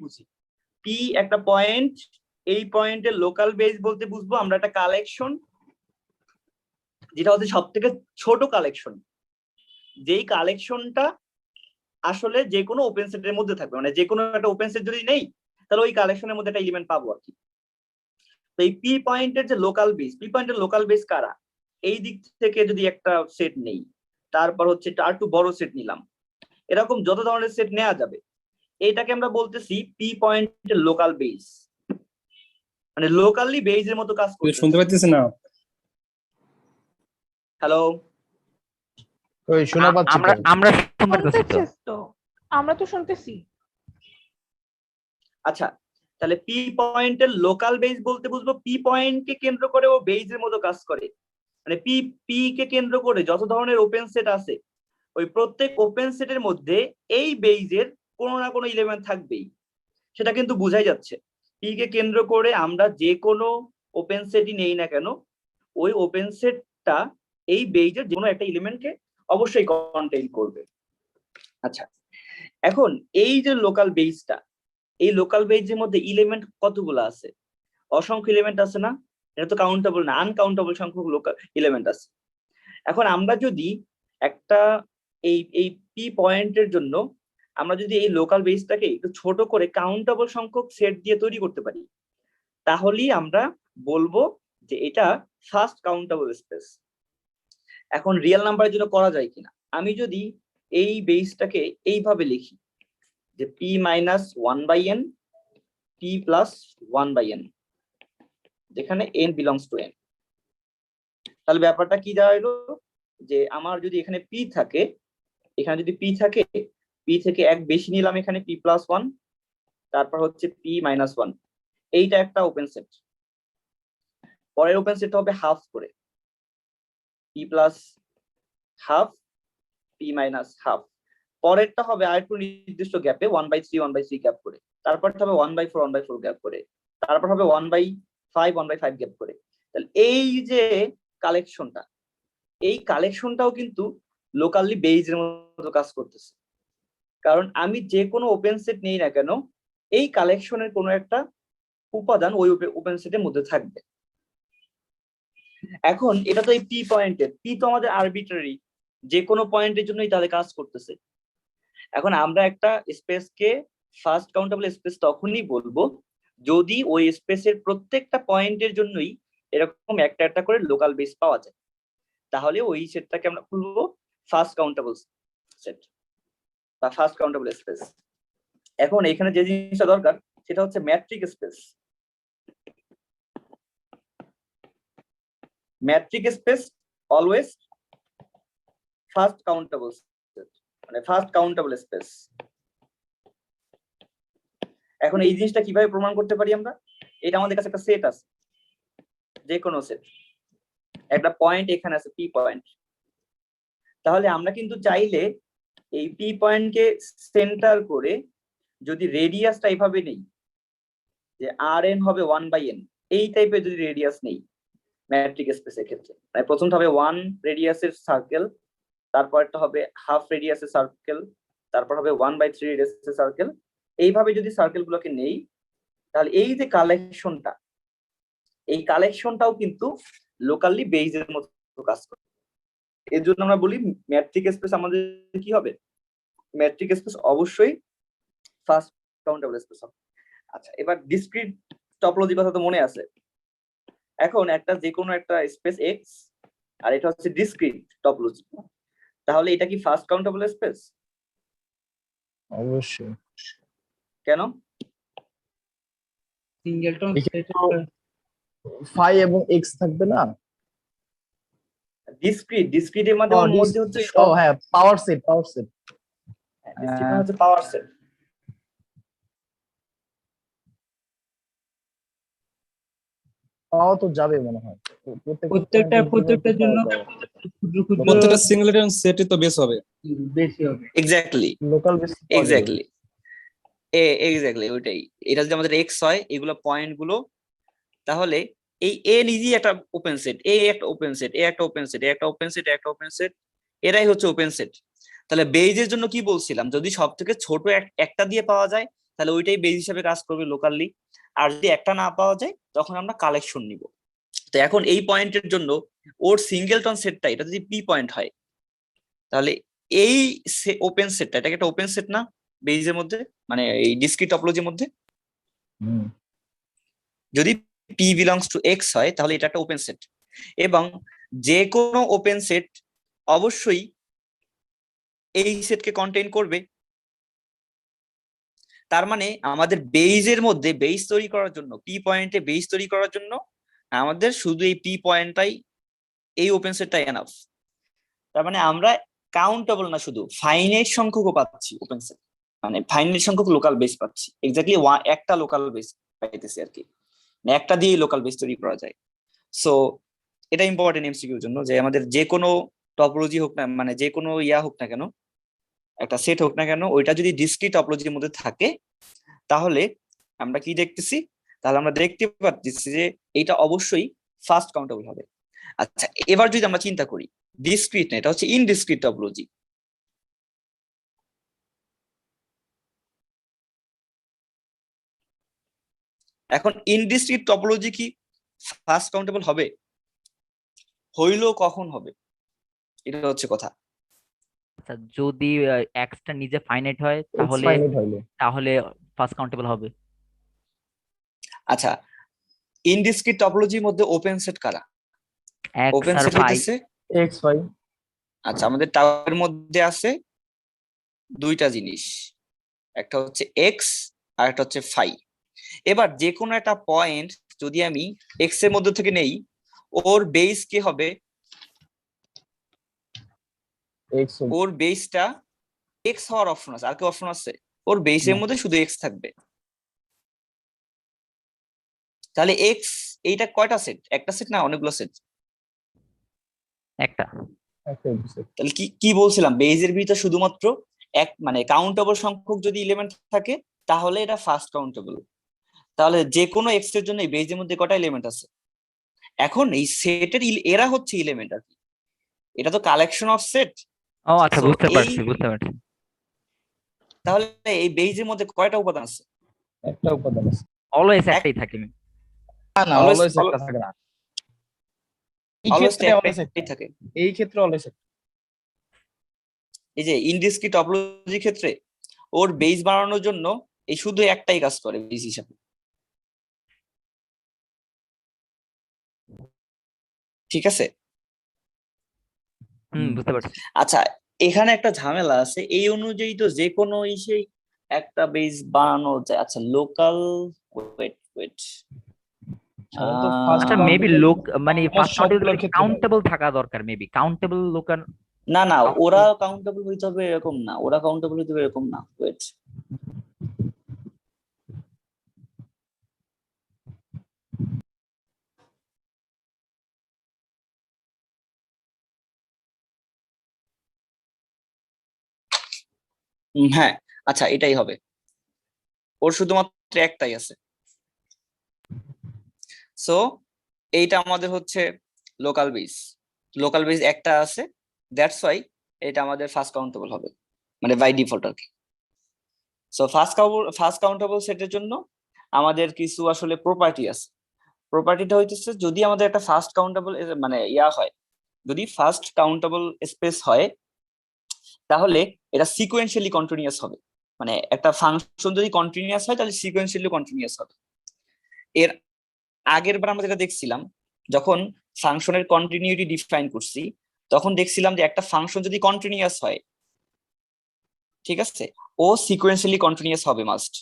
বুঝি। পি একটা পয়েন্ট, এই পয়েন্টের লোকাল বেস বলতে বুঝবো আমরা একটা কালেকশন, যেটা হচ্ছে সব থেকে ছোট কালেকশন, যেই কালেকশনটা আসলে যে কোনো ওপেন সেটের মধ্যে থাকবে, মানে যে কোনো একটা ওপেন সেট যদি নেই তাহলে ওই কালেকশনের মধ্যে একটা এলিমেন্ট পাবো আর কি। তো এই পি পয়েন্টের যে লোকাল বেস, পি পয়েন্টের লোকাল বেস কারা, এই দিক থেকে যদি একটা সেট নেই, তারপর হচ্ছে আর একটু বড় সেট নিলাম, এরকম যত ধরনের সেট নেওয়া যাবে, এইটাকে আমরা বলতেছি পি পয়েন্টের লোকাল বেস, মানে লোকালি বেসের মতো কাজ করতে। শুনতে পাচ্ছিস না? হ্যালো, ওই শোনা পাচ্ছি আমরা তো। আমরা শুনতে পাচ্ছি তো। শুনতেছিস তো? আমরা তো শুনতেছি। আচ্ছা তাহলে পি পয়েন্টের লোকাল বেস বলতে বুঝবো পি পয়েন্টকে কেন্দ্র করে ও বেসের মতো কাজ করে, মানে পি পি কে কেন্দ্র করে যত ধরনের ওপেন সেট আছে ওই প্রত্যেক ওপেন সেটের মধ্যে এই বেসের কোনো না কোনো এলিমেন্ট থাকবেই, সেটা কিন্তু বোঝাই যাচ্ছে। পি কে কেন্দ্র করে আমরা যে কোনো ওপেন সেটই নেই না কেন, ওই ওপেন সেটটা এই বেসের যে কোনো একটা এলিমেন্টকে অবশ্যই কন্টেইন করবে। আচ্ছা এখন এই যে লোকাল বেসটা, এই লোকাল বেসের মধ্যে এলিমেন্ট কতগুলো আছে? অসংখ্য এলিমেন্ট আছে না? এটা তো কাউন্টেবল না, আনকাউন্টেবল সংখ্যক লোকাল এলিমেন্ট আছে। এখন আমরা যদি একটা এই পি পয়েন্টের জন্য আমরা যদি এই লোকাল বেসটাকে একটু ছোট করে কাউন্টেবল সংখ্যক সেট দিয়ে তৈরি করতে পারি, তাহলেই আমরা বলবো যে এটা ফার্স্ট কাউন্টেবল স্পেস। এখন রিয়েল নাম্বারের জন্য করা যায় কিনা, আমি যদি এই বেসটাকে এইভাবে লিখি যে P minus 1/n P plus 1/n, যেখানে n বিলংস টু n, তাহলে ব্যাপারটা কি দাঁড়াইলো যে আমার যদি এখানে পি থাকে, এখানে যদি পি থাকে, পি থেকে এক বেশি নিলাম এখানে পি প্লাস 1, তারপর হচ্ছে পি মাইনাস 1, এইটা একটা ওপেন সেট। পরের ওপেন সেট হবে হাফ করে, P plus half P minus half. পরেরটা হবে আরেকটু নির্দিষ্ট গ্যাপে 1/3 1/3 গ্যাপ করে, তারপরটা হবে 1/4 1/4 গ্যাপ করে, তারপর হবে 1/5 1/5 গ্যাপ করে। তাহলে এই যে কালেকশনটা, এই কালেকশনটাও কিন্তু লোকালি বেসের মতো কাজ করতেছে, কারণ আমি যে কোনো ওপেন সেট নেই না কেন এই কালেকশনের কোনো একটা উপাদান ওই ওপেন সেটের মধ্যে থাকবে। এখন এটা তো এই পি পয়েন্টের, পি তো আমাদের আরবিট্রারি, যে কোনো পয়েন্টের জন্যই তাহলে কাজ করতেছে। এখন আমরা একটা স্পেসকে ফার্স্ট কাউন্টেবল স্পেস তখনই বলবো যদি ওই স্পেসের প্রত্যেকটা পয়েন্টের জন্যই এরকম একটা একটা করে লোকাল বেস পাওয়া যায়, তাহলে ওই সেটটাকে আমরা বলবো ফার্স্ট কাউন্টেবল সেট বা ফার্স্ট কাউন্টেবল স্পেস। এখন এখানে যে জিনিসটা দরকার সেটা হচ্ছে matric space. Matric space always first countable set, মানে ফার্স্ট কাউন্টেবল স্পেস। এখন এই জিনিসটা কিভাবে প্রমাণ করতে পারি আমরা? এটা আমাদের কাছে একটা সেট আছে, যে কোনো সেট, একটা পয়েন্ট এখানে আছে পি পয়েন্ট, তাহলে আমরা কিন্তু চাইলে এই পি পয়েন্টকে সেন্টার করে যদি রেডিয়াসটা এইভাবে নেই যে আর এন হবে 1/n, এই টাইপের যদি রেডিয়াস নেই ম্যাট্রিক স্পেসের ক্ষেত্রে, মানে প্রথমটা হবে 1 রেডিয়াসের সার্কেল, তারপরটা হবে হাফ রেডিয়াসের সার্কেল, তারপর হবে 1/3 রেডিয়াসের সার্কেল, এইভাবে যদি সার্কেল গুলোকে নেই, তাহলে এই যে কালেকশনটা, এই কালেকশনটাও কিন্তু লোকালি বেসের মতো কাজ করে। এর জন্য আমরা বলি ম্যাট্রিক স্পেস আমাদের কি হবে, ম্যাট্রিক স্পেস অবশ্যই ফার্স্ট কাউন্টেবল স্পেস হবে। আচ্ছা এবার ডিসক্রিট টপোলজি কথা তো মনে আছে। এখন একটা যে কোনো একটা স্পেস এক্স আর এটা হচ্ছে ডিসক্রিট টপোলজি, তাহলে এটা কি ফার্স্ট কাউন্টেবল স্পেস? অবশ্যই। কেন? সিঙ্গেলটন ফাই এবং এক্স থাকবে না? ডিসক্রিটের মধ্যে হচ্ছে ও হ্যাঁ, পাওয়ার সেট ডিসক্রিট হচ্ছে পাওয়ার সেট। পাওয়া তো যাবে মনে হয় প্রত্যেকটার জন্য প্রত্যেকটা সিঙ্গেলটন সেটই তো বেস হবে, বেশি হবে। Exactly local base. এক্স্যাক্টলি ওইটাই। এটা যদি আমাদের এক্স হয়, এগুলো পয়েন্ট গুলো, তাহলে এই এ নিজেই একটা ওপেন সেট, এ একটা ওপেন সেট, এ একটা ওপেন সেট, এ একটা ওপেন সেট, একটা ওপেন সেট, এরাই হচ্ছে ওপেন সেট। তাহলে বেইজের জন্য কি বলছিলাম, যদি সব থেকে ছোট একটা দিয়ে পাওয়া যায় তাহলে ওইটাই বেস হিসাবে কাজ করবে লোকালি। আর যদি একটা না পাওয়া যায় তখন আমরা কালেকশন নিব। তো এখন এই পয়েন্টের জন্য ওর সিঙ্গেলটন সেটটা এটা যদি পি পয়েন্ট হয়, তাহলে এই ওপেন সেটটা, এটাকে একটা ওপেন সেট না বেইজের মধ্যে, মানে এই ডিসক্রিট টপোলজির মধ্যে? হুম। যদি পি বিলংস টু এক্স হয় তাহলে এটা একটা ওপেন সেট, এবং যে কোনো ওপেন সেট অবশ্যই এই সেটকে কন্টেইন করবে। তার মানে আমাদের বেইজের মধ্যে বেইজ তৈরি করার জন্য, পি পয়েন্টে বেইজ তৈরি করার জন্য আমাদের শুধু এই পি পয়েন্টটাই, এই ওপেন সেটটাই এনাফ। তার মানে আমরা কাউন্টেবল না, শুধু ফাইনাইট সংখ্যকও পাচ্ছি ওপেন সেট, মানে ফাইনাইট সংখ্যক লোকাল বেস পাচ্ছি, এক্স্যাক্টলি একটা লোকাল বেস পাইতেছি আর কি, মানে একটা দিয়ে লোকাল বেস তৈরি করা যায়। সো এটা ইম্পর্টেন্ট এমসিকিউর জন্য, যে আমাদের যে কোনো টপোলজি হোক না, মানে যে কোনো ইয়া হোক না কেন, একটা সেট হোক না কেন, ওইটা যদি ডিসক্রিট টপোলজির মধ্যে থাকে তাহলে আমরা কি দেখতেছি, তাহলে আমরা দেখতে পাচ্ছি যে এটা অবশ্যই ফার্স্ট কাউন্টেবল হবে। আচ্ছা, এবার যদি আমরা চিন্তা করি ডিসক্রিট না, এটা হচ্ছে ইনডিসক্রিট টপোলজি। এখন ইনডিসক্রিট টপোলজি কি ফার্স্ট কাউন্টেবল হবে? হইলেও কখন হবে, এটা হচ্ছে কথা। আচ্ছা, যদি এক্সটা নিজে ফাইনাইট হয় এক্স তাহলে ফাইনাইট হইলে তাহলে ফার্স্ট কাউন্টেবল হবে। আচ্ছা, ইনডিসক্রিট টপোলজির মধ্যে ওপেন সেট কারা? এক্স ওপেন আর সেট ফাই। হইতেছে, এক্স ফাই। আচ্ছা আমাদের টাওয়ারের মধ্যে আছে দুইটা জিনিস, একটা হচ্ছে এক্স আর একটা হচ্ছে ফাই। এবার যে কোনো একটা পয়েন্ট যদি আমি এক্স এর মধ্যে থেকে নেই, ওর বেস কি হবে? এক্স ওর বেসটা এক্স হওয়ার অপশন আছে, আর কি অপশন আছে? ওর বেসের মধ্যে শুধু এক্স থাকবে। তাহলে এক্স এইটা কয়টা সেট? একটা সেট না অনেকগুলো সেট? একটা। একটা এপিসোড। তাহলে কি কি বলছিলাম, বেজের ভিতরে শুধুমাত্র এক মানে কাউন্টেবল সংখ্যক যদি এলিমেন্ট থাকে তাহলে এটা ফার্স্ট কাউন্টেবল। তাহলে যে কোনো এক্স এর জন্য এই বেজের মধ্যে কটা এলিমেন্ট আছে? এখন এই সেটের এরা হচ্ছে এলিমেন্ট আর কি, এটা তো কালেকশন অফ সেট। ও আচ্ছা, So, বুঝতে এই পারছি বুঝতে পারছি। তাহলে এই বেজের মধ্যে কয়টা উপাদান আছে? একটা উপাদান আছে। অলওয়েজ এক- একটাই থাকে। না না, Always- অলওয়েজ একটা থাকে না। এই অলওয়েজ ক্ষেত্রে অলওয়েজ একটাই থাকে। এই ক্ষেত্রে অলওয়েজ এই যে ইনডিসক্রিট টপোলজি ক্ষেত্রে ওর বেস বানানোর জন্য এই শুধু একটাই কাজ করে বেস হিসাবে, ঠিক আছে? বুঝতে পারছি। আচ্ছা, এখানে একটা ঝামেলা আছে, এই অনুযায়ী তো যে কোনো ইসেই একটা বেস বানানো যায়। আচ্ছা লোকাল, ওয়েট ওয়েট, সাধারণত ফার্স্ট আচ্ছা মেবি লোক মানে ফার্স্ট সবগুলোর কাউন্টেবল ক্ষেত্রে কাউন্টেবল থাকা দরকার, মেবি কাউন্টেবল লোকাল। না না, ওরা কাউন্টেবল হইতে হবে এরকম না, ওরা কাউন্টেবল হইতে হবে এরকম না, ওয়েট। হ্যাঁ, আচ্ছা এটাই হবে, ওর শুধুমাত্র একটাই আছে। সো এইটা আমাদের হচ্ছে লোকাল বেস, লোকাল বেস একটা আছে, দ্যাটস ওয়াই এটা আমাদের ফার্স্ট কাউন্টেবল হবে, মানে বাই ডিফল্ট আর কি। সো ফার্স্ট কাউন্টেবল সেটের জন্য আমাদের কিছু আসলে প্রপার্টি আছে। প্রপার্টিটা হইতেছে যদি আমাদের একটা ফার্স্ট কাউন্টেবল মানে ইয়া হয়, যদি ফার্স্ট কাউন্টেবল স্পেস হয় তাহলে এটা সিকোয়েন্সিয়ালি কন্টিনিউয়াস হবে, মানে একটা ফাংশন যদি কন্টিনিউয়াস হয় তাহলে সিকোয়েন্সিয়ালি কন্টিনিউয়াস হবে। এর আগের বার আমরা যেটা দেখছিলাম, যখন ফাংশনের কন্টিনিউটি ডিফাইন করছি তখন দেখছিলাম যে একটা ফাংশন যদি কন্টিনিউয়াস হয়, ঠিক আছে, ও সিকোয়েন্সিয়ালি কন্টিনিউয়াস হবে মাস্ট।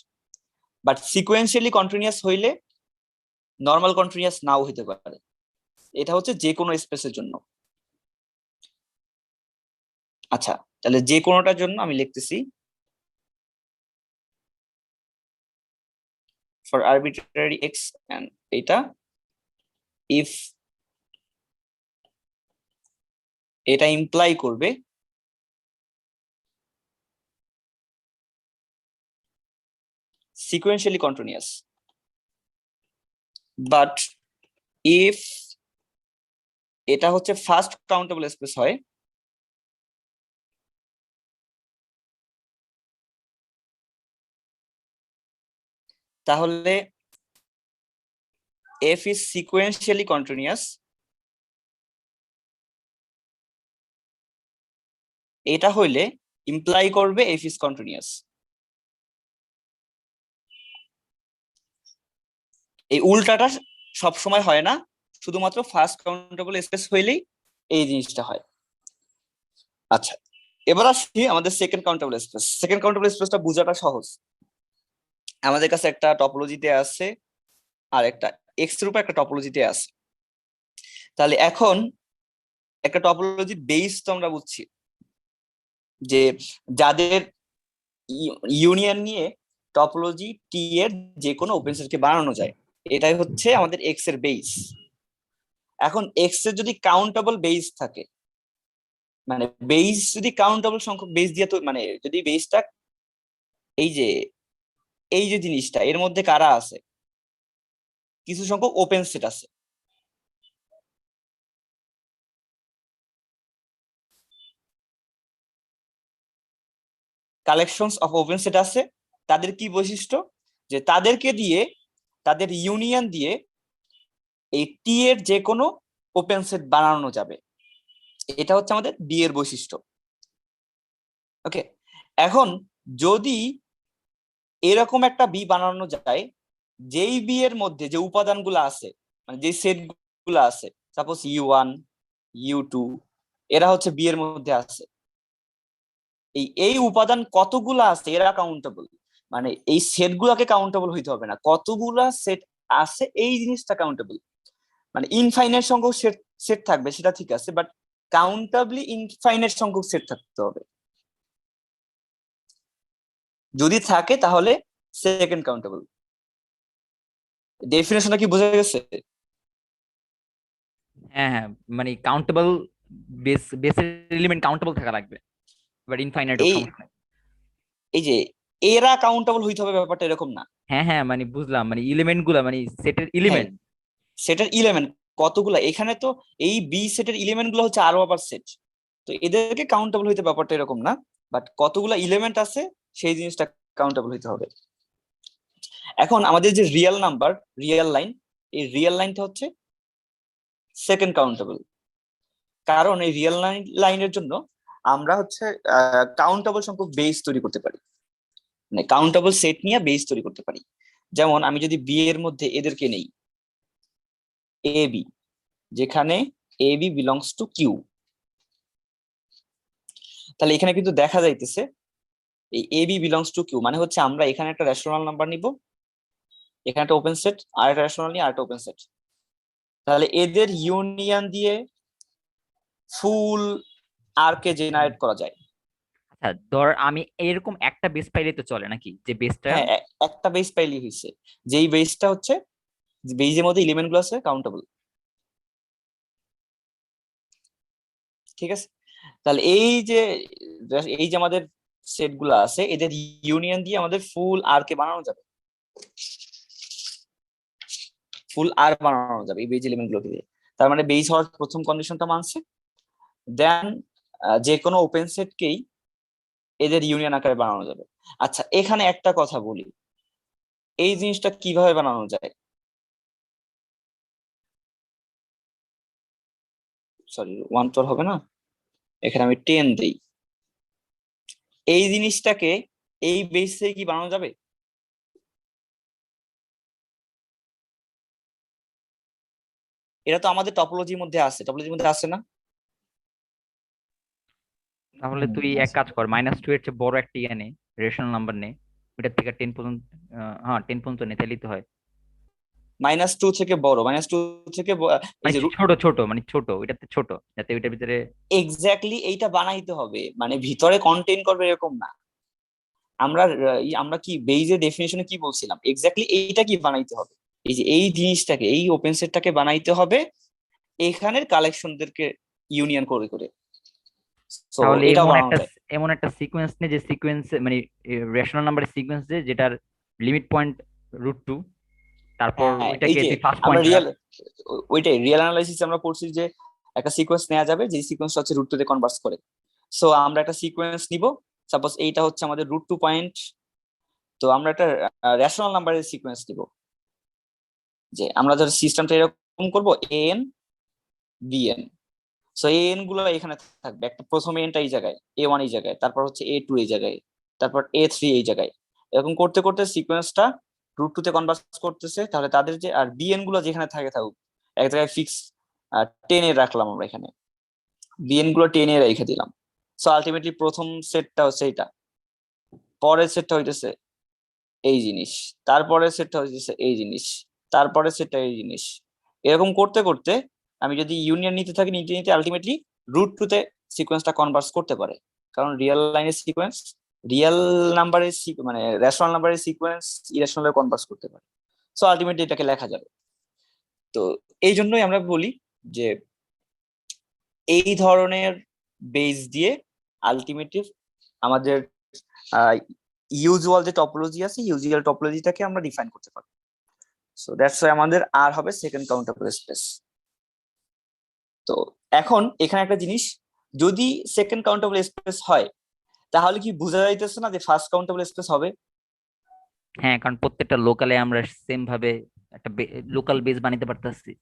বাট সিকোয়েন্সিয়ালি কন্টিনিউয়াস হইলে নর্মাল কন্টিনিউয়াস নাও হতে পারে, এটা হচ্ছে যে কোনো স্পেসের জন্য। আচ্ছা, তাহলে যে কোনোটার জন্য আমি লিখতেছি ফর আরবিট্রারি এক্স এন্ড এটা ইফ এটা ইমপ্লাই করবে sequentially continuous, but if এটা হচ্ছে ফার্স্ট কাউন্টেবল স্পেস হয় তাহলে f is sequentially continuous, এটা হইলে ইমপ্লাই করবে f is continuous। এই উল্টাটা সব সময় হয় না, শুধুমাত্র ফার্স্ট কাউন্টেবল স্পেস হইলেই এই জিনিসটা হয়। আচ্ছা, এবার আসি আমাদের second countable space. Second countable স্পেসটা বোঝাটা সহজ। আমাদের কাছে একটা টপোলজিতে আছে আর একটা এক্স এর উপর একটা টপোলজিতে আছে। তাহলে এখন একটা টপোলজির বেস তো আমরা বুঝছি যে যাদের ইউনিয়ন নিয়ে টপোলজি টি এর যে কোনো ওপেন সেটকে বানানো যায়, এটাই হচ্ছে আমাদের এক্স এর বেস। এখন এক্স এর যদি কাউন্টেবল বেস থাকে, মানে বেস যদি কাউন্টেবল সংখ্যক বেস দিয়ে, তো মানে যদি বেসটা এই যে জিনিসটা এর মধ্যে কারা আছে, কিছু সংখ্যক ওপেন সেট আছে, কালেকশনস অফ ওপেন সেট আছে, তাদের কি বৈশিষ্ট্য, যে তাদেরকে দিয়ে, তাদের ইউনিয়ন দিয়ে এই টি এর যে কোনো ওপেন সেট বানানো যাবে। এটা হচ্ছে আমাদের বি এর বৈশিষ্ট্য। ওকে, এখন যদি এরকম একটা বি বানানো যায় যেই বি এর মধ্যে যে উপাদানগুলো আছে, মানে যে সেট গুলো আছে, সাপোজ U1 U2, এরা হচ্ছে বি এর মধ্যে আছে, এই উপাদান কতগুলো আছে এরা কাউন্টেবল, মানে এই সেট গুলাকে কাউন্টেবল হইতে হবে না, কতগুলা সেট আছে এই জিনিসটা কাউন্টেবল। মানে ইনফাইনাইট সংখ্যক সেট থাকবে সেটা ঠিক আছে, বাট কাউন্টেবলি ইনফাইনাইট সংখ্যক সেট থাকতে হবে। যদি থাকে তাহলে সেকেন্ড কাউন্টেবল। ডেফিনেশনটা কি বোঝা গেছে? হ্যাঁ হ্যাঁ, মানে কাউন্টেবল বেসের এলিমেন্ট কাউন্টেবল থাকা লাগবে, বাট ইনফাইনাইট এই সমস্যা নাই। এই যে এরা কাউন্টেবল হইতে হবে ব্যাপারটা এরকম না। হ্যাঁ হ্যাঁ, মানে বুঝলাম, মানে এলিমেন্ট গুলা, মানে সেটের এলিমেন্ট। সেটার ইলেমেন্ট কতগুলা, এখানে তো এই বি সেটের ইলিমেন্ট গুলো হচ্ছে আরো আবার সেট, তো এদেরকে কাউন্টেবল হইতে ব্যাপারটা এরকম না, বাট কতগুলা ইলিমেন্ট আছে সেই জিনিসটা কাউন্টেবল হইতে হবে। এখন আমাদের যে রিয়েল নাম্বার, রিয়েল লাইন, এই রিয়েল লাইনটা হচ্ছে সেকেন্ড কাউন্টেবল, কারণ এই রিয়েল লাইনের জন্য আমরা হচ্ছে কাউন্টেবল সংখ্যক বেস তৈরি করতে পারি, মানে কাউন্টেবল সেট নিয়ে বেস তৈরি করতে পারি। যেমন আমি যদি বি এর মধ্যে এদেরকে নেই এ বি, যেখানে A B belongs to Q, তাহলে এখানে কিন্তু দেখা যাইতেছে এই A B belongs to Q, মানে হচ্ছে আমরা এখানে একটা রেশনাল নাম্বার নিব, এখানে একটা ওপেন সেট, আর একটা রেশনাল নিয়ে আর একটা ওপেন সেট, তাহলে এদের ইউনিয়ন দিয়ে ফুল আর কে জেনারেট করা যায়। আচ্ছা, ধর আমি এরকম একটা বেস পাইলে তো চলে নাকি, যে বেসটা? হ্যাঁ, একটা বেস পাইলেই হয়েছে, যেই বেসটা হচ্ছে বেসের মধ্যে এলিমেন্ট গুলো আছে কাউন্টেবল। ঠিক আছে, তাহলে এই যে আমাদের সেট গুলো আছে, এদের ইউনিয়ন দিয়ে আমাদের ফুল আর কে বানানো যাবে, ফুল আর বানানো যাবে এই বেজ এলিমেন্ট গুলোকে দিয়ে। তার মানে বেস হওয়ার প্রথম কন্ডিশনটা মানছে, দেন যে কোনো ওপেন সেটকেই এদের ইউনিয়ন আকারে বানানো যাবে। আচ্ছা, এখানে একটা কথা বলি, এই জিনিসটা কিভাবে বানানো যায়, সরি 1 তো হবে না, এখানে আমি 10 দেই, এই জিনিসটাকে এই বেসে কি বানানো যাবে? এটা তো আমাদের টপোলজির মধ্যে আছে, টপোলজির মধ্যে আছে না? তাহলে তুই এক কাজ কর, -2 এর চেয়ে বড় একটা নে, রেশনাল নাম্বার নে, ওইটার থেকে 10 পর্যন্ত, হ্যাঁ 10 পর্যন্ত নে, তাহলেই তো হয়। -2 থেকে বড়, -2 থেকে এই মানে যে ছোট ছোট, মানে ছোট, ওইটাতে ছোট, যাতে ওইটার ভিতরে। এক্স্যাক্টলি এইটা বানাইতে হবে, মানে ভিতরে কন্টেইন করবে এরকম না। আমরা কি বেইজের ডেফিনিশনে কি বলছিলাম, এক্স্যাক্টলি এইটা কি বানাইতে হবে, এই যে এই জিনিসটাকে, এই ওপেন সেটটাকে বানাইতে হবে এখানের কালেকশনদেরকে ইউনিয়ন করে করে। সো তাহলে এটাও এমন বানানো একটা যায়। এমন একটা সিকোয়েন্স নে, যে সিকোয়েন্স মানে রেশনাল নাম্বারের সিকোয়েন্স, যেটার লিমিট পয়েন্ট √2, তারপর হ্যাঁ, এই ওইটাকে যে তুই ফার্স্ট আমরা পয়েন্ট রাখ। ওইটাই রিয়েল অ্যানালাইসিস আমরা পড়ছি যে একটা সিকোয়েন্স নেওয়া যাবে, যে সিকোয়েন্স হচ্ছে √2 তে কনভার্স করে। সো আমরা একটা সিকোয়েন্স নিব, সাপোজ এইটা হচ্ছে আমাদের √2 পয়েন্ট, তো আমরা একটা রেশনাল নাম্বারের সিকোয়েন্স দিব, যে আমরা ধর সিস্টেমটা এরকম করব an bn। সো এন গুলো এখানে থাকবে, একটা প্রথম এনটা এই জায়গায়, a1 এই জায়গায়, তারপর হচ্ছে a2 এই জায়গায়, তারপর a3 এই জায়গায়, এরকম করতে করতে সিকোয়েন্সটা রুট টু তে কনভার্ট করতেছে। তাহলে তাদের যে আর বিএন গুলো যেখানে থাকে থাকুক, এক জায়গায় ফিক্স 10 এ রাখলাম আমরা, এখানে বিএন গুলো 10 এ রেখে দিলাম। সো আলটিমেটলি প্রথম সেটটা হচ্ছে এইটা, পরের সেটটা হইতেছে এই জিনিস, তারপরের সেটটা হইতেছে এই জিনিস, তারপরের সেটটা এই জিনিস। এরকম করতে করতে আমি যদি ইউনিয়ন নিতে থাকি, নিতে নিতে আলটিমেটলি রুট টু তে সিকোয়েন্সটা কনভার্ট করতে পারে। কারণ রিয়েল লাইনের সিকোয়েন্স, রিয়েল নাম্বারের মানে রেশনাল নাম্বারের সিকোয়েন্স ইরেশনালে কনভার্ট করতে পারে। সো আলটিমেটলি এটাকে লেখা যাবে। তো এই জন্যই আমরা বলি যে এই ধরনের বেস দিয়ে আলটিমেটলি আমাদের ইউজুয়াল যে টপোলজি আছে, ইউজুয়াল টপোলজিটাকে আমরা ডিফাইন করতে পারি। সো দ্যাটস ওয়াই আমাদের আর হবে সেকেন্ড কাউন্টেবল স্পেস। তো এখন এখানে একটা জিনিস, যদি সেকেন্ড কাউন্টেবল স্পেস হয় তাহলে কি বোঝা যাইতেছে না যে ফার্স্ট কাউন্টেবল স্পেস হবে? হ্যাঁ, কারণ প্রত্যেকটা লোকালে আমরা সেম ভাবে একটা লোকাল বেস বানাতে পারতেছি।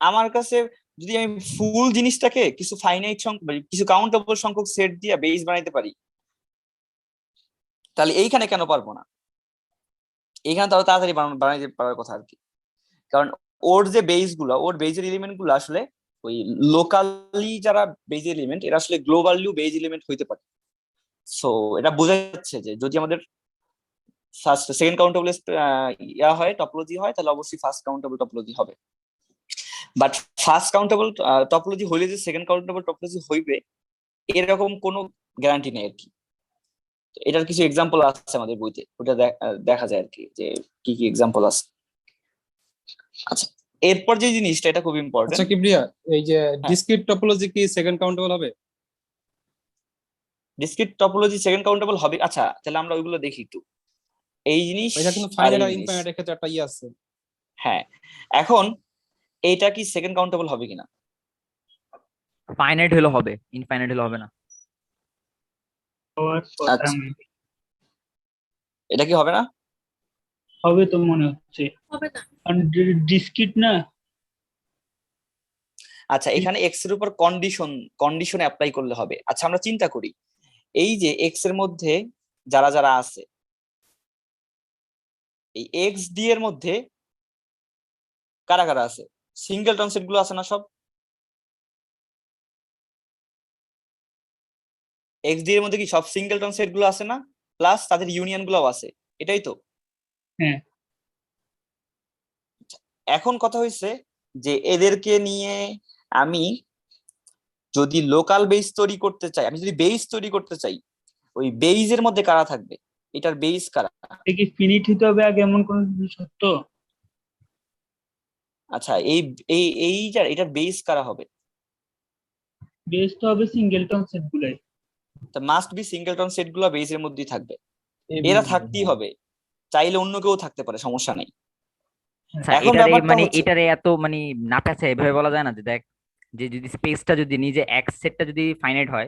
আমার কাছে যদি আমি ফুল জিনিসটাকে কিছু ফাইনাইট সংখ্যক, কিছু কাউন্টেবল সংখ্যক সেট দিয়ে বেস বানাইতে পারি, তাহলে এইখানে কেন পারবো না? এইখানে তো তাড়াতাড়ি বানাইতে পারার কথা আর কি। কারণ ওর যে বেস গুলা, ওর বেজের এলিমেন্ট গুলো আসলে ওই লোকালি যারা বেজের এলিমেন্ট, এরা আসলে গ্লোবালিও বেজ এলিমেন্ট হইতে পারে। সো এটা বোঝা যাচ্ছে যে যদি আমাদের ফার্স্ট সেকেন্ড কাউন্টেবল ইয়া হয়, টপোলজি হয়, তাহলে অবশ্যই ফার্স্ট কাউন্টেবল টপোলজি হবে। বাট ফার্স্ট কাউন্টেবল টপোলজি হইলে যে সেকেন্ড কাউন্টেবল টপোলজি হইবে এরকম কোনো গ্যারান্টি নেই আর কি। এটার কিছু এক্সাম্পল আছে আমাদের বইতে, ওটা দেখা যায় আর কি যে কি কি এক্সাম্পল আছে। আচ্ছা, এরপর যে জিনিসটা, এটা খুব ইম্পর্টেন্ট। আচ্ছা কিবরিয়া, এই যে ডিসক্রিট টপোলজি কি সেকেন্ড কাউন্টেবল হবে? ডিসক্রিট টপোলজি সেকেন্ড কাউন্টেবল হবে। আচ্ছা তাহলে আমরা ওইগুলো দেখি একটু। এই জিনিস এটা কিন্তু আর ফাইনাইট এই আর জিনিস। ইনফাইনাইট এর ক্ষেত্রে একটা আছে। হ্যাঁ, এখন এইটা কি সেকেন্ড কাউন্টেবল হবে কিনা? ফাইনাইট হলে হবে, ইনফাইনাইট হলে হবে না। হওয়ার কথা আচ্ছা। maybe। এটা কি হবে না? হবে তো মনে হচ্ছে, কারণ ডিসক্রিট না। আচ্ছা, এখানে এক্স এর উপর কন্ডিশন অ্যাপ্লাই করলে হবে। আচ্ছা আমরা চিন্তা করি, এই যে এক্স এর মধ্যে যারা যারা আছে, এই এক্স ডি এর মধ্যে কারা কারা আছে? সিঙ্গেলটন সেট গুলো আছে না সব? এক্স ডি এর মধ্যে কি সব সিঙ্গেলটন সেট গুলো আছে না? প্লাস তাদের ইউনিয়ন গুলো আছে, এটাই তো? হ্যাঁ। এখন কথা হইছে যে এদেরকে নিয়ে আমি যদি লোকাল বেস তৈরি করতে চাই, আমি যদি বেস তৈরি করতে চাই, ওই বেইজের মধ্যে কারা থাকবে? এটার বেস কারা? এটা কি ফিনিট হতে হবে আগে এমন কোন কিছু সত্য? আচ্ছা, এটার বেস কারা হবে? বেস তো হবে সিঙ্গেলটন সেট গুলাই। তা মাস্ট বি সিঙ্গেলটন সেট গুলো বেসের মধ্যেই থাকবে, এরা থাকতেই হবে, চাইলে অন্য কেউ থাকতে পারে, সমস্যা নেই। আচ্ছা, এখন এটারে ব্যাপারটা মানে হচ্ছে, এটারে এত মানে না পেঁচা এভাবে বলা যায় না যে দেখ, যে যদি স্পেসটা যদি নিজে এক্স সেটটা যদি ফাইনাইট হয়,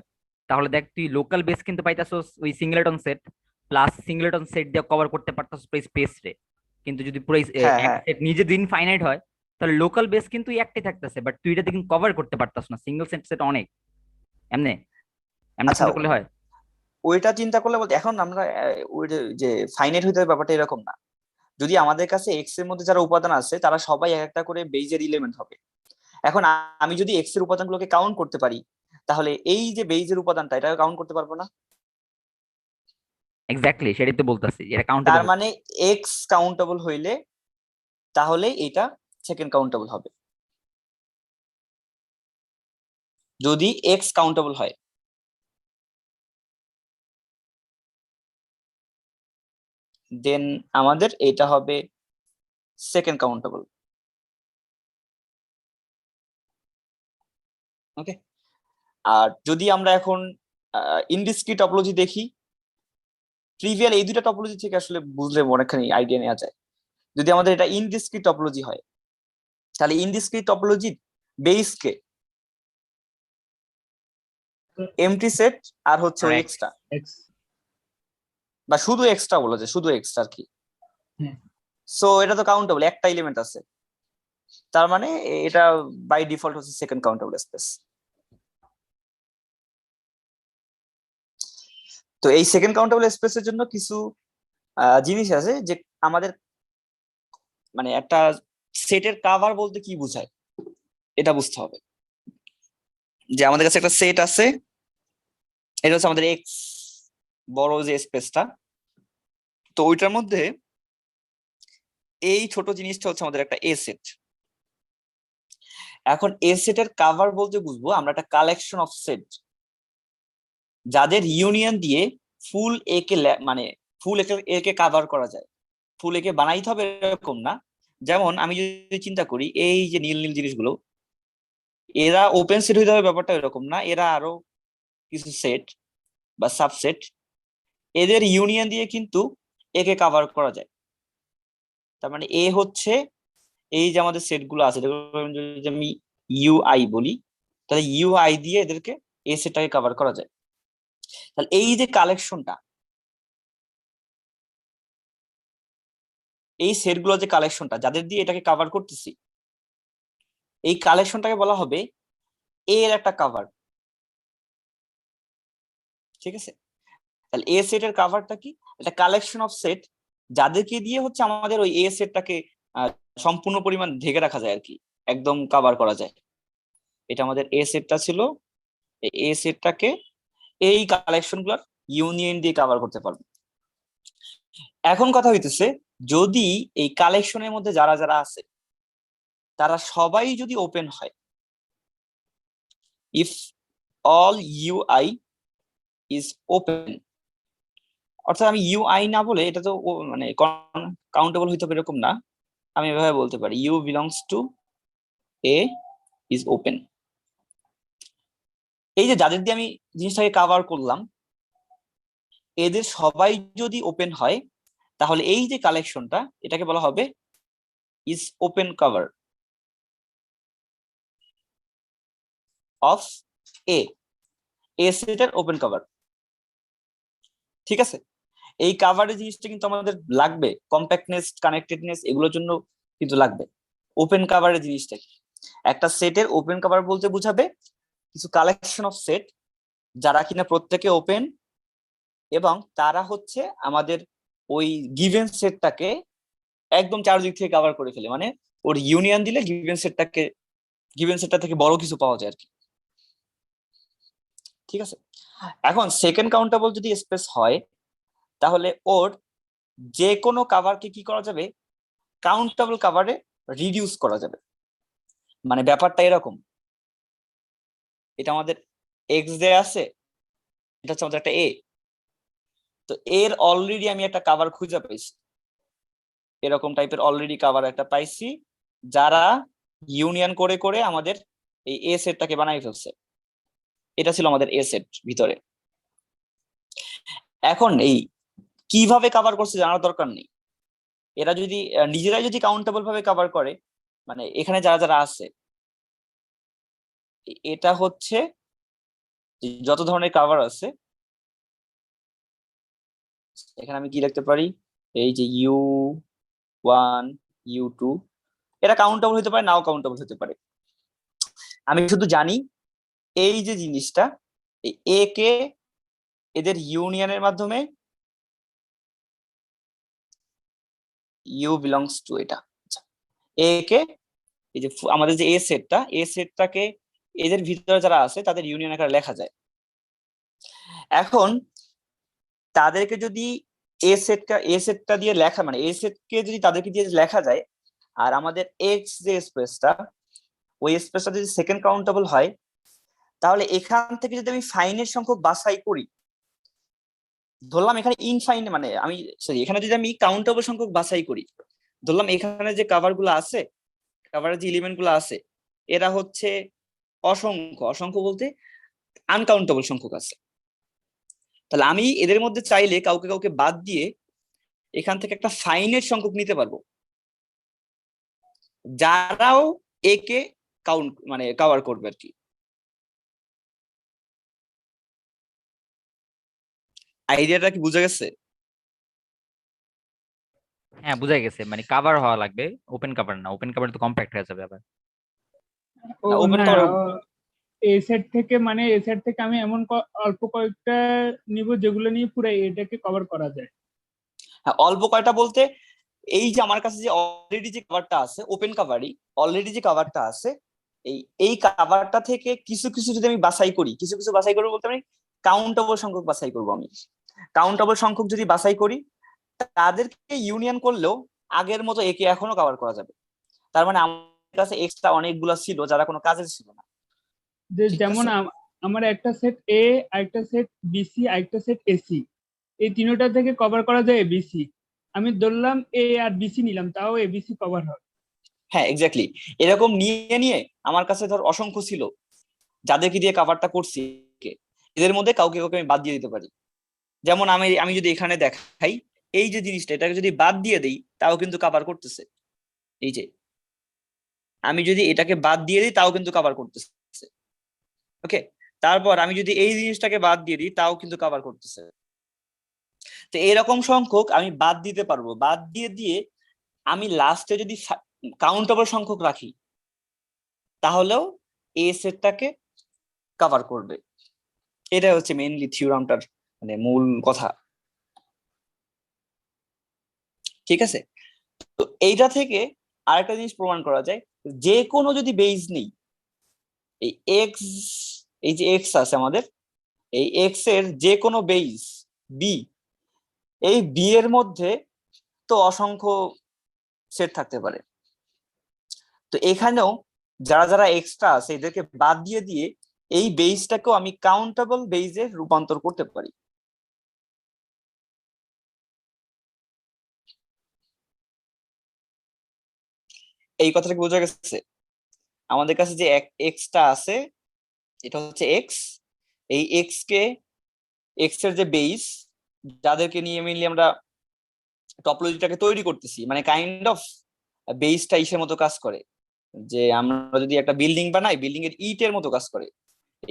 তাহলে দেখ তুই লোকাল বেস কিন্তু পাইতাছস ওই singleton set plus singleton set দিয়ে কভার করতে পারতাছস পুরো স্পেস রে। কিন্তু যদি পুরো হ্যাঁ এক্স হ্যাঁ সেট নিজে দিন ফাইনাইট হয়, তাহলে লোকাল বেস কিন্তু একটাই থাকতেছে, বাট তুই এটা কিন্তু কভার করতে পারতাস না, সিঙ্গেল সেট সেট অনেক। এমনি এমনি আচ্ছা চিন্তা করলে হয়। ওইটা চিন্তা করলে বলতে, এখন আমরা ওই যে ফাইনাইট হইতে হবে ব্যাপারটা এরকম না। যদি আমাদের কাছে এক্স এর মধ্যে যারা উপাদান আছে তারা সবাই এক একটা করে বেইজের এলিমেন্ট হবে। এখন আমি যদি এক্স এর উপাদানগুলোকে কাউন্ট করতে পারি, তাহলে এই যে বেইজের উপাদানটা, এটা কাউন্ট করতে পারবো না? এক্স্যাক্টলি, সেটাই তো বলতাছি, এটা তার কাউন্টেবল। মানে এক্স কাউন্টেবল হইলে তাহলে এটা সেকেন্ড কাউন্টেবল হবে, যদি এক্স কাউন্টেবল হয়। দেন আমাদের এটা হবে সেকেন্ড কাউন্টেবল। ওকে, আর যদি আমরা এখন ইনডিসক্রিট টপোলজি দেখি, ট্রিভিয়াল এই দুইটা টপোলজি থেকে আসলে বুঝলে অনেকখানি আইডিয়া নেওয়া যায়। যদি আমাদের এটা ইনডিসক্রিট টপোলজি হয়, তাহলে ইনডিসক্রিট টপোলজির বেস কে? এমটি সেট আর হচ্ছে ওই এক্সট্রা। এক্স বা শুধু এক্সট্রা বলা যায়, শুধু এক্সট্রা আর কি। হুম। সো এটা তো কাউন্টেবল, একটা এলিমেন্ট আছে, তার মানে এটা বাই ডিফল্ট হচ্ছে সেকেন্ড কাউন্টেবল স্পেস। তো এই সেকেন্ড কাউন্টেবল স্পেসের জন্য কিছু জিনিস আছে যে আমাদের মানে একটা সেটের কাভার বলতে কি বোঝায় এটা বুঝতে হবে। যে আমাদের কাছে একটা সেট আছে, এটা হচ্ছে আমাদের এক্স বড় যে স্পেসটা, তো ওইটার মধ্যে এই ছোট জিনিসটা হচ্ছে আমাদের একটা এ সেট। এখন এ সেটের কাভার বলতে বুঝবো আমরা একটা কালেকশন অফ সেট যাদের ইউনিয়ন দিয়ে ফুল এ কে মানে ফুল এ কে কাভার করা যায়। ফুল এ কে বানাইতে হবে এরকম না। যেমন আমি যদি চিন্তা করি এই যে নীল নীল জিনিসগুলো, এরা ওপেন সেট হইতে হবে ব্যাপারটা এরকম না, এরা আরো কিছু সেট বা সাবসেট, এদের ইউনিয়ন দিয়ে কিন্তু একে কাভার করা যায়। তার মানে এ হচ্ছে এই যে আমাদের সেট গুলো আছে, যদি আমি ইউআই বলি, তাহলে ইউআই দিয়ে এদেরকে এ সেটটাকে কাভার করা যায়। তাহলে এই যে কালেকশনটা, এই সেট গুলো যে কালেকশনটা যাদের দিয়ে এটাকে কাভার করতেছি, এই কালেকশনটাকে বলা হবে এর একটা কাভার। ঠিক আছে, তাহলে এ সেটের কাভারটা কি? এটা কালেকশন অফ সেট যাদেরকে দিয়ে হচ্ছে আমাদের ওই এ সেটটাকে সম্পূর্ণ পরিমাণ ঢেকে রাখা যায় আর কি, একদম কাভার করা যায়। এটা আমাদের এ সেটটা ছিল, এ সেটটাকে এই কালেকশন গুলার ইউনিয়ন দিয়ে কাভার করতে পারবো। এখন কথা হইতেছে যদি এই কালেকশনের মধ্যে যারা যারা আছে তারা সবাই যদি ওপেন হয়, if all U I is open, অর্থাৎ আমি ইউআই না বলে, এটা তো মানে কাউন্টেবল হইতে হবে এরকম না, আমি এভাবে বলতে পারি U belongs to A is open. এই যে যাদের দিয়ে আমি জিনিসটাকে কাভার করলাম, এদের সবাই যদি ওপেন হয়, তাহলে এই যে কালেকশনটা এটাকে বলা হবে ইজ ওপেন কাভার অফ এ, এ সেটের ওপেন কাভার। ঠিক আছে, এই কাভারের জিনিসটা কিন্তু আমাদের লাগবে, কম্প্যাক্টনেস, কানেক্টেডনেস এগুলোর জন্য কিন্তু লাগবে। ওপেন কাভারের জিনিসটা কি? একটা সেটের ওপেন কাভার বলতে বোঝাবে কিছু কালেকশন অফ সেট যারা কিনা প্রত্যেকে ওপেন, এবং তারা হচ্ছে আমাদের ওই গিভেন সেটটাকে একদম চারদিক থেকে কভার করে ফেলে, মানে ওর ইউনিয়ন দিলে গিভেন সেটটা থেকে বড় কিছু পাওয়া যায় আর কি। ঠিক আছে, এখন সেকেন্ড কাউন্টেবল যদি স্পেস হয়, তাহলে ওর যে কোনো কাভারকে কি করা যাবে, কাউন্টেবল কাভারে রিডিউস করা যাবে। মানে ব্যাপারটা এরকম, এটা আমাদের এক্স দেয়া আছে, এটা হচ্ছে আমাদের একটা এ, তো এর অলরেডি আমি একটা কাভার খুঁজে পাইছি, এরকম টাইপের অলরেডি কাভার একটা পাইছি যারা ইউনিয়ন করে করে আমাদের এই এ সেটটাকে বানাই ফেলছে। এটা ছিল আমাদের এ সেট ভিতরে। এখন এই কিভাবে কভার করছে জানার দরকার নেই, এরা যদি নিজেরাই যদি কাউন্টেবল ভাবে কভার করে, মানে এখানে যারা যারা আছে, এটা হচ্ছে যত ধরনের কভার আছে, এখানে আমি কি লিখতে পারি, এই যে U1 U2, এরা কাউন্টেবল হতে পারে, নাও কাউন্টেবল হতে পারে। আমি শুধু জানি এই যে জিনিসটা, এ কে এদের ইউনিয়নের মাধ্যমে ইউ বিলংস টু এটা, এ কে এই যে আমাদের যে এ সেটটাকে এদের ভিতরে যারা আছে তাদের ইউনিয়ন আকারে লেখা যায়। এখন তাদেরকে যদি এ সেটটা দিয়ে লেখা, মানে এ সেটকে যদি তাদেরকে দিয়ে লেখা যায়, আর আমাদের এক্স যে স্পেসটা, ওই স্পেসটা যদি সেকেন্ড কাউন্টেবল হয়, তাহলে এখান থেকে যদি আমি ফাইনের সংখ্যক বাছাই করি, ধরলাম এখানে ইনফাইন, মানে আমি সরি এখানে যদি আমি কাউন্টেবল সংখ্যক বাছাই করি, ধরলাম এখানে যে কাভার গুলো আছে, কাভারের যে এলিমেন্ট গুলো আছে, এরা হচ্ছে অসংখ্য, অসংখ্য বলতে আনকাউন্টেবল সংখ্যক আছে, তাহলে আমি এদের মধ্যে চাইলে কাউকে কাউকে বাদ দিয়ে এখান থেকে একটা ফাইনের সংখ্যক নিতে পারবো, যারাও একে কাউন্ট মানে কভার করবে আর কি। আইডিয়াটা কি বুঝা গেছে? হ্যাঁ বুঝা গেছে, মানে কাভার হওয়া লাগবে, ওপেন কাভার না, ওপেন কাভার তো কম্প্যাক্ট হয়ে যাবে আবার। ও ওপেন না, কভার এই সেট থেকে মানে এই সেট থেকে আমি এমন অল্প কয়েকটা নিব যেগুলো নিয়ে পুরো এটাকে কভার করা যায়। হ্যাঁ, অল্প কয়টা বলতে এই যে আমার কাছে যে অলরেডি যে কভারটা আছে, ওপেন কাভারই অলরেডি যে কভারটা আছে, এই এই কভারটা থেকে কিছু কিছু যদি আমি বাছাই করি, কিছু কিছু বাছাই করবো বলতে আমি কাউন্টেবল সংখ্যক বাছাই করবো। আমি কাউন্টেবল সংখ্যক যদি বাছাই করি, তাদেরকে ইউনিয়ন করলেও আগের মতো একে এখনো কভার করা যাবে। তার মানে আমার কাছে এক্সট্রা অনেকগুলা ছিল যারা কোনো কাজের ছিল না। যে ঠিক যেমন আছে? আমার একটা সেট এ, আরেকটা সেট বিসি, আরেকটা সেট এসি, এই তিনটা থেকে কভার করা যায় এবিসি। আমি ধরলাম এ আর বিসি নিলাম, তাও এবিসি কভার হয়। হ্যাঁ এক্স্যাক্টলি, এরকম নিয়ে নিয়ে আমার কাছে ধর অসংখ্য ছিল যাদেরকে দিয়ে কাভারটা করছি, এদের মধ্যে কাউকে কাউকে আমি বাদ দিয়ে দিতে পারি। যেমন আমি আমি যদি এখানে দেখাই, এই যে জিনিসটা, এটাকে যদি বাদ দিয়ে দিই তাও কিন্তু কাভার করতেছে। এই যে আমি যদি এটাকে বাদ দিয়ে দিই তাও কিন্তু কাভার করতেছে। ওকে, তারপর আমি যদি এই জিনিসটাকে বাদ দিয়ে দিই তাও কিন্তু কাভার করতেছে। তো এরকম সংখ্যক আমি বাদ দিতে পারবো, বাদ দিয়ে দিয়ে আমি লাস্টে যদি কাউন্টেবল সংখ্যক রাখি তাহলেও এ সেটটাকে কভার করবে। এটা হচ্ছে মেইনলি থিওরামটার মানে মূল কথা। ঠিক আছে? তো এইটা থেকে আরেকটা জিনিস প্রমাণ করা যায়, যে কোনো যদি বেজ নেই, এই এক্স, এই যে এক্স আছে আমাদের, এই এক্স এর যে কোনো বেজ বি, এই বি এর মধ্যে তো অসংখ্য সেট থাকতে পারে। তো এখানেও যারা যারা এক্সট্রা আছে এদেরকে বাদ দিয়ে দিয়ে এই বেসটাকেও আমি কাউন্টেবল বেসে রূপান্তর করতে পারি। এই কথাটা কি বোঝা গেছে? আমাদের কাছে যে এক্সটা আছে, এটা হচ্ছে এক্স, এই এক্স এর যে বেস, যাদেরকে নিয়ে মেইনলি আমরা টপোলজিটাকে তৈরি করতেছি, মানে কাইন্ড অফ বেসটা ইসের মতো কাজ করে। যে আমরা যদি একটা বিল্ডিং বানাই, বিল্ডিং এর ইটের মতো কাজ করে।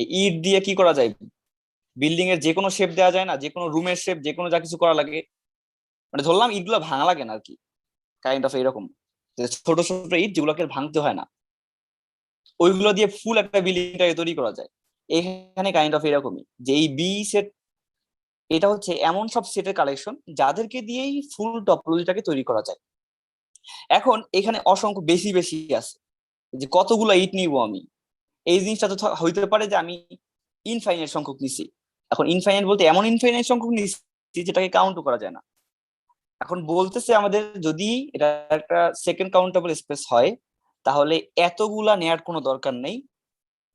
এই ইট দিয়ে কি করা যায়, বিল্ডিং এর যে কোনো শেপ দেওয়া যায় না, যে কোনো রুমের শেপ, যে কোনো যা কিছু করা লাগে, মানে ধরলাম ইটগুলো ভাঙা লাগে না আর কি, কাইন্ড অফ এরকম। ছোট ছোট ইট যেগুলোকে ভাঙতে হয় না, ওইগুলো দিয়ে ফুল একটা বিল্ডিংটাকে তৈরি করা যায়। এখানে কাইন্ড অফ এরকমই, যে এই বি সেট, এটা হচ্ছে এমন সব সেটের কালেকশন যাদেরকে দিয়েই ফুল টপোলজিটাকে তৈরি করা যায়। এখন এখানে অসংখ্য বেশি বেশি আছে, যে কতগুলো ইট নিব আমি, এই জিনিসটা তো হইতে পারে যে আমি ইনফাইনাইট সংখ্যক নিছি। এখন ইনফাইনাইট বলতে এমন ইনফাইনাইট সংখ্যক নিছি যেটাকে কাউন্টও করা যায় না। এখন বলতেছে আমাদের যদি এটা একটা সেকেন্ড কাউন্টেবল স্পেস হয়, তাহলে এতগুলা নেয়ার কোনো দরকার নেই।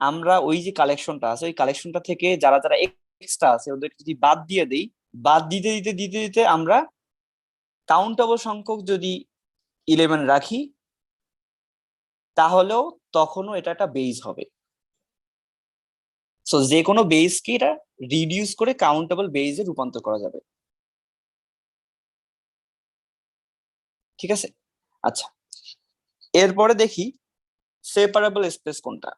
আমরা ওই যে কালেকশনটা আছে, ওই কালেকশনটা থেকে যারা যারা এক্সট্রা আছে ওদেরকে যদি বাদ দিয়ে দিই, বাদ দিতে দিতে দিতে দিতে আমরা কাউন্টেবল সংখ্যক যদি 11 রাখি, তাহলেও তখনও এটা একটা বেস হবে। সো যে কোনো বেসকে এটা রিডিউস করে কাউন্টেবল বেসে রূপান্তর করা যাবে। ঠিক আছে? আচ্ছা, এরপরে দেখি সেপারেবল স্পেস কোনটা।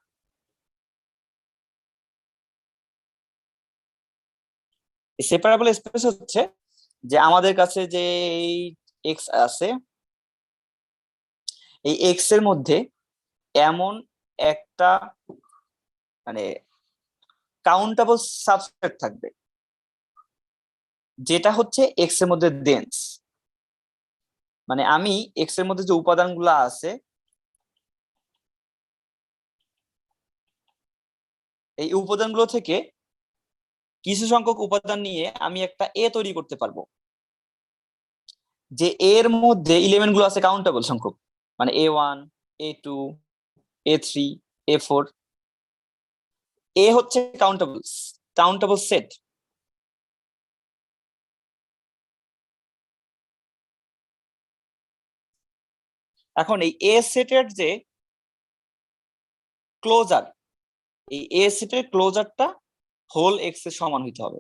সেপারেবল স্পেস হচ্ছে যে আমাদের কাছে যে এক্স আছে, এই এক্স এর মধ্যে এমন একটা মানে কাউন্টেবল সাবসেট থাকবে যেটা হচ্ছে এক্স এর মধ্যে ডেন্স। মানে আমি এক্স এর মধ্যে যে উপাদানগুলো আছে, এই উপাদানগুলো থেকে কিছু সংখ্যক উপাদান নিয়ে আমি একটা এ তৈরি করতে পারবো, যে এর মধ্যে 11 গুলো আছে কাউন্টেবল সংখ্যক, মানে A1, A2, A3, A4। এ হচ্ছে কাউন্টেবল সেট। এখন এই এ সেটের যে ক্লোজার, এই এ সেটের ক্লোজারটা হোল এক্স এর সমান হইতে হবে,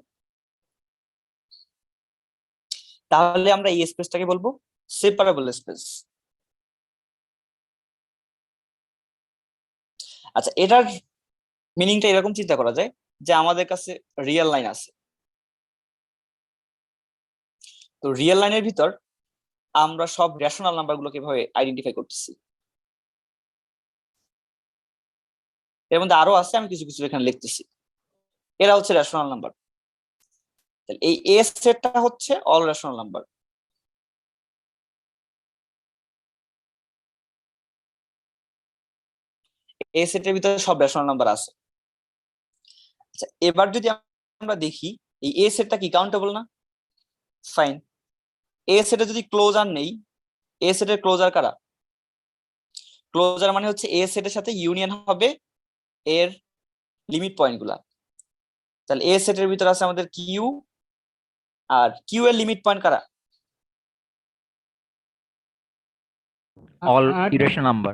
তাহলে আমরা এই স্পেসটাকে বলবো সেপারেবল স্পেস। আচ্ছা, এটার মিনিংটা এরকম চিন্তা করা যায় যে আমাদের কাছে রিয়েল লাইন আছে, তো রিয়েল লাইনের ভিতর আমরা সব রেশনাল নাম্বার গুলোকে এভাবে আইডেন্টিফাই করতেছি। এর মধ্যে আরো আছে, আমি কিছু কিছু এখানে লিখতেছি। এরা হচ্ছে রেশনাল নাম্বার। তাহলে এই এ সেটটা হচ্ছে অল রেশনাল নাম্বার। এ সেটের ভিতরে সব রেশনাল নাম্বার আছে। আচ্ছা, এবার যদি আমরা দেখি এই এ সেটটা কি কাউন্টেবল না? ফাইন। এ সেটে যদি ক্লোজার নেই, এ সেটের ক্লোজার কারা? ক্লোজার মানে হচ্ছে এ সেটের সাথে ইউনিয়ন হবে এর লিমিট পয়েন্ট গুলা। তাহলে এ সেটের ভিতরে আছে আমাদের কিউ, আর কিউ এর লিমিট পয়েন্ট কারা? অল আট, ইরেশনাল নাম্বার।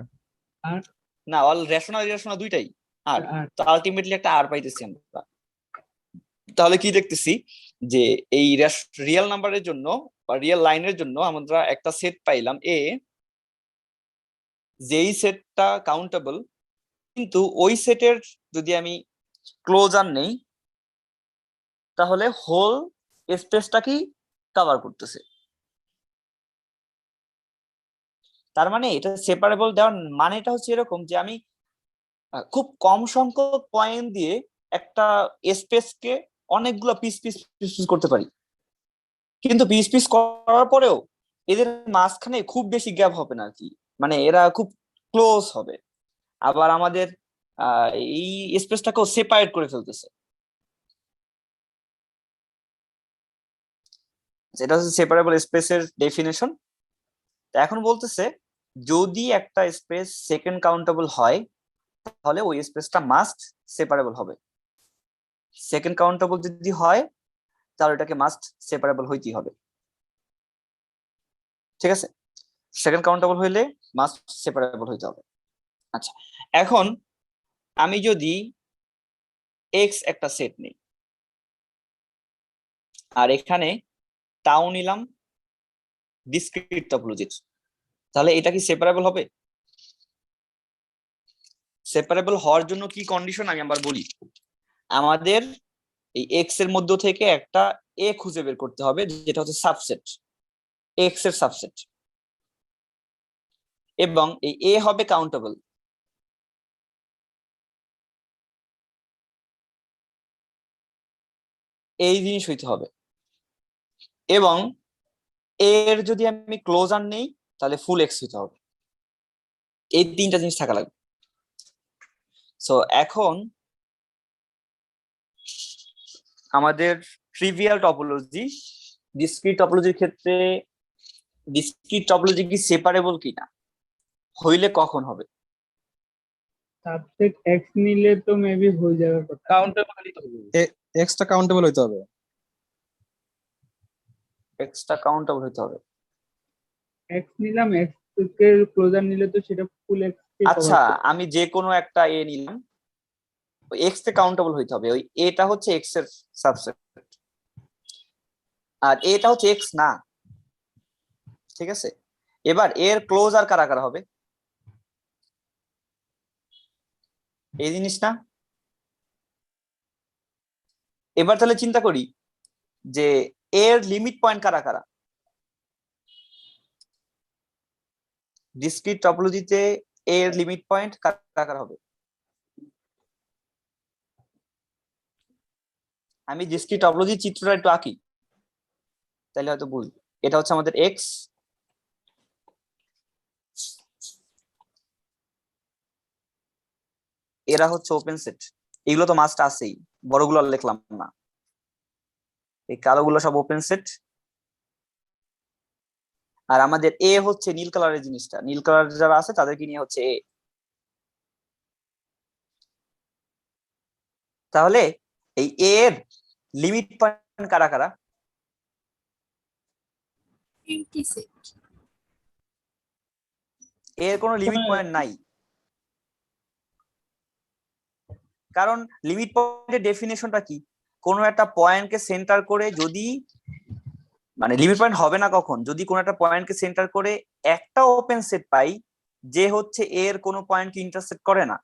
না, অল রেশনাল ইরেশনাল দুইটাই আর। আট। তো আলটিমেটলি একটা আর পাইতেছি আমরা। তাহলে কি দেখতেছি যে এই রিয়েল নাম্বারের জন্য বা রিয়েল লাইনের জন্য আমরা একটা সেট পাইলাম এ, যেই সেটটা কাউন্টেবল, কিন্তু ওই সেটের যদি আমি ক্লোজার নেই তাহলে হোল স্পেসটাকেই কভার করতেছে। তার মানে এটা সেপারেবল দেওয়ার মানেটা হচ্ছে এরকম যে আমি খুব কম সংখ্যক পয়েন্ট দিয়ে একটা স্পেসকে অনেকগুলো পিস পিস পিস পিস করতে পারি, কিন্তু পিস পিস করার পরেও এদের মাঝখানে খুব বেশি গ্যাপ হবে না আর কি, মানে এরা খুব ক্লোজ হবে। আবার আমাদের এই স্পেসটাকেও সেপারেট করে ফেলতেছে। এটা হচ্ছে সেপারেবল স্পেসের ডেফিনেশন। এখন বলতেছে যদি একটা স্পেস সেকেন্ড কাউন্টেবল হয় তাহলে ওই স্পেসটা মাস্ট সেপারেবল হবে। সেকেন্ড কাউন্টেবল যদি হয় তাহলে এটাকে মাস্ট সেপারেবল হইতেই হবে। ঠিক আছে, সেকেন্ড কাউন্টেবল হইলে মাস্ট সেপারেবল হইতে হবে। আচ্ছা, এখন আমি যদি এক্স একটা সেট নিই আর এখানে তাও নিলাম ডিসক্রিট টপোলজির, তাহলে এটা কি সেপারেবল হবে? সেপারেবল হওয়ার জন্য কি কন্ডিশন আমি আবার বলি। আমাদের এই এক্স এর মধ্য থেকে একটা এ খুঁজে বের করতে হবে, যেটা হচ্ছে সাবসেট, এক্স এর সাবসেট, এবং এই এ হবে কাউন্টেবল। এই জিনিস হইতে হবে। এবং এর যদি আমি ক্লোজার নেই তাহলে ফুল এক্স হইতে হবে। এই তিনটা জিনিস থাকা লাগবে। সো এখন আমাদের ট্রিভিয়াল টপোলজি, ডিসক্রিট টপোলজির ক্ষেত্রে ডিসক্রিট টপোলজি কি সেপারেবল কিনা, হইলে কখন হবে? সাবসেট এক্স নিলে তো মেবি হয়ে যাবে কথা। এক্সটা কাউন্টেবল হইতে হবে। এক্সটা কাউন্টেবল হইতে হবে। এক্স নিলাম, এক্স থেকে ক্লোজার নিলে তো সেটা ফুল এক্স কে আচ্ছা, কভার করবে। আমি যে কোনো একটা এ নিলাম, ওই এক্স তে কাউন্টেবল হইতে হবে। ওই এটা হচ্ছে এক্স এর সাবসেট আর এটা হচ্ছে এক্স না। ঠিক আছে, এবার এর ক্লোজার কারা কারা হবে এই জিনিস না। এবার তাহলে চিন্তা করি যে এর লিমিট পয়েন্ট কারা কারা। ডিসক্রিট টপোলজিতে এর লিমিট পয়েন্ট কারা কারা হবে? আমি ডিসক্রিট টপোলজির চিত্রটা একটু আঁকি তাহলে হয়তো বুঝবো। এটা হচ্ছে আমাদের এক্স, এরা হচ্ছে ওপেন সেট। এগুলো তো মাস্ট আছেই, বড়গুলো আর লিখলাম না। এই কালোগুলো সব ওপেন সেট। আর আমাদের এ হচ্ছে নীল কালারের জিনিসটা, নীল কালার যারা আছে তাদেরকে নিয়ে হচ্ছে এ। তাহলে এই এর লিমিট পয়েন্ট কারা কারা? এর কোনো লিমিট পয়েন্ট নাই, কারণ লিমিট পয়েন্টের ডেফিনেশনটা কি? কোনো একটা পয়েন্টকে সেন্টার করে যদি, মানে লিমিট পয়েন্ট হবে না কখন, যদি কোনো একটা পয়েন্টকে সেন্টার করে একটা ওপেন সেট পাই যে হচ্ছে এর কোনো পয়েন্টকে ইন্টারসেক্ট করে না,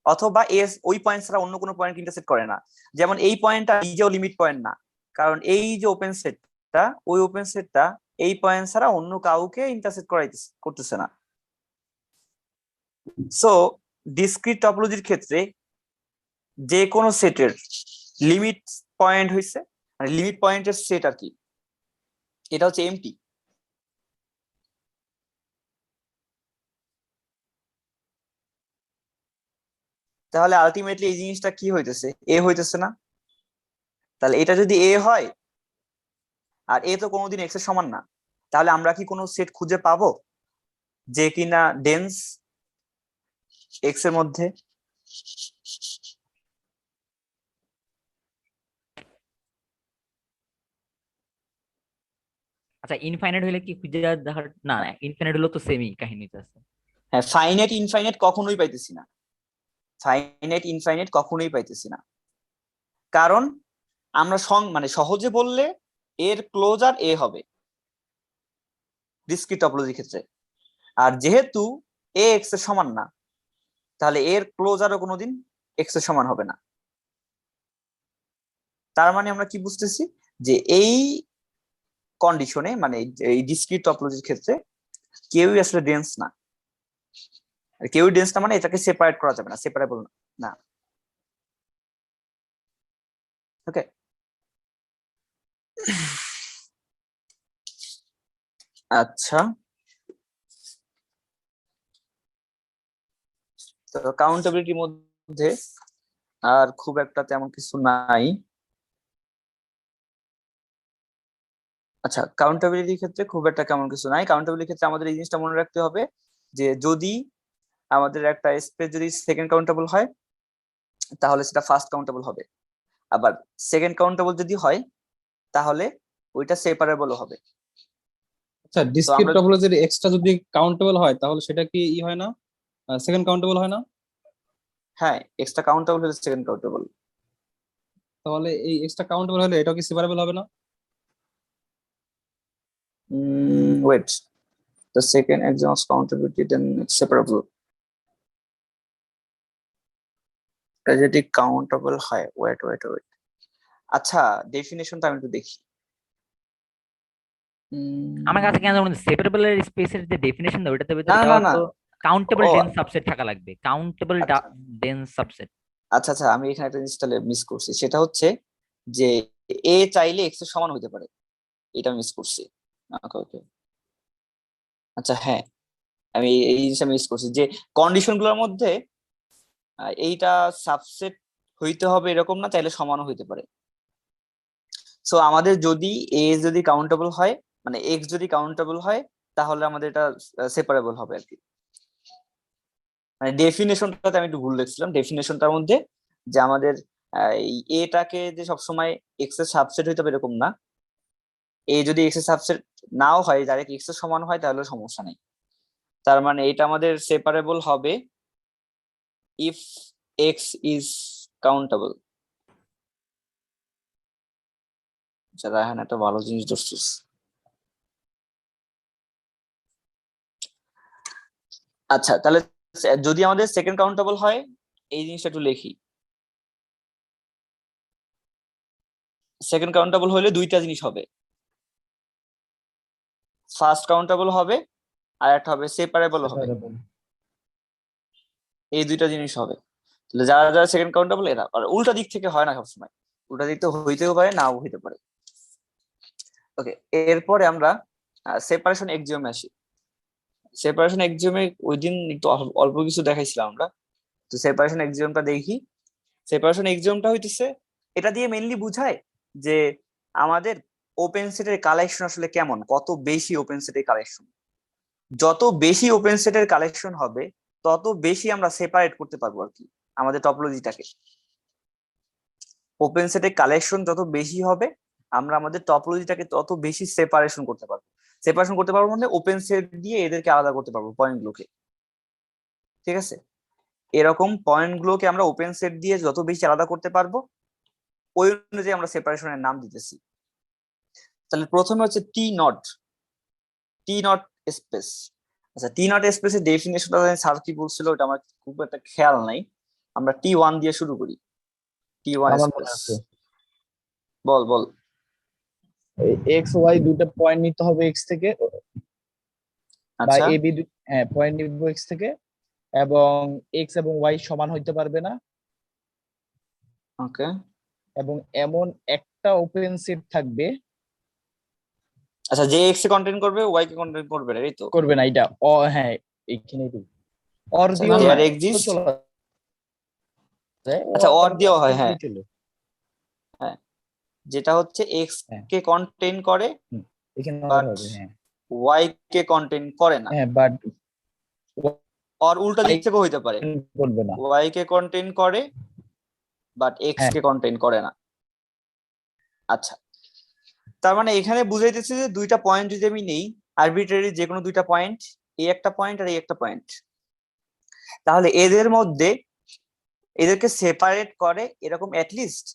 অথবা এর ওই পয়েন্ট ছাড়া অন্য কোনো পয়েন্ট ইন্টারসেক্ট করে না। যেমন এই পয়েন্টটা নিজেও লিমিট পয়েন্ট না, কারণ এই যে ওপেন সেটটা, ওই ওপেন সেটটা এই পয়েন্ট ছাড়া অন্য কাউকে ইন্টারসেক্ট করতেছে না। সো ডিসক্রিট টপোলজির ক্ষেত্রে যে কোনো সেটের লিমিট পয়েন্ট হইছে, মানে লিমিট পয়েন্টের সেট আর কি, এটা হচ্ছে এমটি। তাহলে আলটিমেটলি এই জিনিসটা কি হইতেছে, এ হইতেছে না? তাহলে এটা যদি এ হয়, আর এ তো কোনোদিন এক্স এর সমান না, তাহলে আমরা কি কোনো সেট খুঁজে পাবো যে কিনা ডেন্স এক্স এর মধ্যে? আচ্ছা ইনফাইনাইট হলে কি খুঁজে দেখার, না না ইনফাইনাইট হলো তো সেমই কাহিনীতে আছে। হ্যাঁ, ফাইনাইট ইনফাইনাইট কখনোই পাইতেছি না, ফাইনাইট ইনফাইনাইট কখনোই পাইতেছি না, কারণ আমরা মানে সহজে বললে এর ক্লোজার এ হবে ডিসক্রিট টপোলজির ক্ষেত্রে, আর যেহেতু এ এক্স এর সমান না, তাহলে এর ক্লোজারও কোনোদিন এক্স এর সমান হবে না। তার মানে আমরা কি বুঝতেছি, যে এই কন্ডিশনে, মানে এই ডিসক্রিট টপোলজির ক্ষেত্রে কেউই আসলে ডেন্স না। কেউই ডেন্স না মানে এটাকে সেপারেট করা যাবে না, সেপারেবল না। ওকে, আচ্ছা, তো কাউন্টেবিলিটির মধ্যে আর খুব একটা তেমন কিছু নাই। আচ্ছা, কাউন্টেবিলিটির ক্ষেত্রে খুব একটা কেমন কিছু নাই। কাউন্টেবিলিটির ক্ষেত্রে আমাদের এই জিনিসটা মনে রাখতে হবে যে যদি আমাদের একটা স্পেস যদি সেকেন্ড কাউন্টেবল হয়, তাহলে সেটা ফার্স্ট কাউন্টেবল হবে। আবার সেকেন্ড কাউন্টেবল যদি হয়, তাহলে ওইটা সেপারেবল হবে। আচ্ছা, ডিসক্রিট আমরা- টপোলজির এক্সট্রা যদি কাউন্টেবল হয় তাহলে সেটা কি ই হয় না, সেকেন্ড কাউন্টেবল হয় না? হ্যাঁ, এক্সট্রা কাউন্টেবল হলে সেকেন্ড কাউন্টেবল। তাহলে এই এক্সট্রা কাউন্টেবল হলে এটাও কি সেপারেবল হবে না? Wait, the second exam of countability then separable যদি কাউন্টেবল হয়। ওয়েট, আচ্ছা, ডেফিনেশনটা আমি একটু দেখি। আমার কাছে কেন মনে হচ্ছে সেপারেবল এর স্পেসের যে ডেফিনেশন দাও ওটাতে না, না, না। কাউন্টেবল ও, ডেন্স সাবসেট থাকা লাগবে, কাউন্টেবল আচ্ছা। Dense subset. আচ্ছা, আমি এখানে একটা জিনিস তাহলে মিস করছি, সেটা হচ্ছে যে এ চাইলে এক্স এর সমান হতে পারে, এটা মিস করছি। ওকে, ওকে, আচ্ছা, হ্যাঁ, আমি এই জিনিসটা মিস করছি যে কন্ডিশন গুলোর মধ্যে এইটা সাবসেট হইতে হবে এরকম না, চাইলে সমানও হইতে পারে। সো আমাদের যদি এ যদি কাউন্টেবল হয়, মানে এক্স যদি কাউন্টেবল হয়, তাহলে আমাদের এটা সেপারেবল হবে আর কি। মানে ডেফিনেশনটাতে আমি একটু ভুল লিখছিলাম। ডেফিনেশনটার মধ্যে যে আমাদের এই এটাকে যে সবসময় এক্স এর সাবসেট হইতে হবে এরকম না, এ যদি এক্স এর সাবসেট নাও হয়, ডাইরেক্ট এক্স এর সমান হয়, তাহলে সমস্যা নেই। তার মানে এটা আমাদের সেপারেবল হবে ইফ এক্স ইজ কাউন্টেবল। যারা এখানে একটা ভালো জিনিস ধরছিস। আচ্ছা, তাহলে যদি আমাদের সেকেন্ড কাউন্টেবল হয়, এই জিনিসটা একটু লিখি। সেকেন্ড কাউন্টেবল হলে দুইটা জিনিস হবে, ফার্স্ট কাউন্টেবল হবে আর একটা হবে সেপারেবল হবে। এই দুইটা জিনিস হবে। তাহলে যারা যারা সেকেন্ড কাউন্টেবল এরা, আর উল্টা দিক থেকে হয় না সবসময়, উল্টা দিক তো হইতেও পারে, নাও হইতে পারে। ওকে, এরপরে আমরা সেপারেশন এক্সিওমে আসি। সেপারেশন এক্সিওমে ওই দিন একটু অল্প কিছু দেখাইছিলাম আমরা, তো সেপারেশন এক্সিওমটা দেখি। সেপারেশন এক্সিওমটা হইতেছে, এটা দিয়ে মেইনলি বুঝায় যে আমাদের ওপেন সেটের কালেকশন আসলে কেমন, কত বেশি ওপেন সেটের কালেকশন। যত বেশি ওপেন সেটের কালেকশন হবে, তত বেশি আমরা সেপারেট করতে পারবো আর কি আমাদের টপোলজিটাকে। ওপেন সেটের কালেকশন যত বেশি হবে, আমরা আমাদের টপোলজিটাকে তত বেশি সেপারেশন করতে পারবো। সেপারেশন করতে পারবো মানে ওপেন সেট দিয়ে এদেরকে আলাদা করতে পারবো, পয়েন্টগুলোকে। ঠিক আছে, এরকম পয়েন্টগুলোকে আমরা ওপেন সেট দিয়ে যত বেশি আলাদা করতে পারবো, ওই অনুযায়ী আমরা সেপারেশনের নাম দিতেছি। তাহলে প্রথমে হচ্ছে টি নট স্পেস। আচ্ছা, টি নট স্পেসের ডেফিনেশনটা স্যার কি বলছিল ওটা আমার খুব একটা খেয়াল নাই। আমরা T1 দিয়ে শুরু করি। T1 আমার মনে স্পেস, আছে। বল। এক্স ওয়াই দুটো পয়েন্ট নিতে হবে এক্স থেকে, বা আচ্ছা এ বি হ্যাঁ পয়েন্ট নিব এক্স থেকে, এবং এক্স এবং ওয়াই সমান হইতে পারবে না, ওকে। এবং এমন একটা ওপেন সেট থাকবে, আচ্ছা, যে এক্স এ কন্টেন্ট করবে ওয়াই কে কন্টেন্ট করবে না, এই তো? করবে না এটা হ্যাঁ এইখানে অর আচ্ছা, দিও না, দেয়ার তো এক্সিস্ট, চলে যায়, আচ্ছা অর দেওয়া হয়, হ্যাঁ চলে হ্যাঁ, যেটা হচ্ছে এক্স হ্যাঁ কে কন্টেন্ট করে এখানে অর বাট হবে, হ্যাঁ ওয়াই কে কন্টেন্ট করে না। হ্যাঁ বাট আর উল্টা দিক থেকেও হইতে পারে, করবে না, ওয়াই কে কন্টেন্ট করে বাট এক্স হ্যাঁ কে কন্টেন্ট করে না। আচ্ছা, তার মানে এখানে বুঝাইতেছে যে দুইটা পয়েন্ট যদি আমি নেই, আরবিট্রারি যে কোনো দুইটা পয়েন্ট, এই একটা পয়েন্ট আর এই একটা পয়েন্ট, তাহলে এদের মধ্যে এদেরকে সেপারেট করে এরকম অ্যাটলিস্ট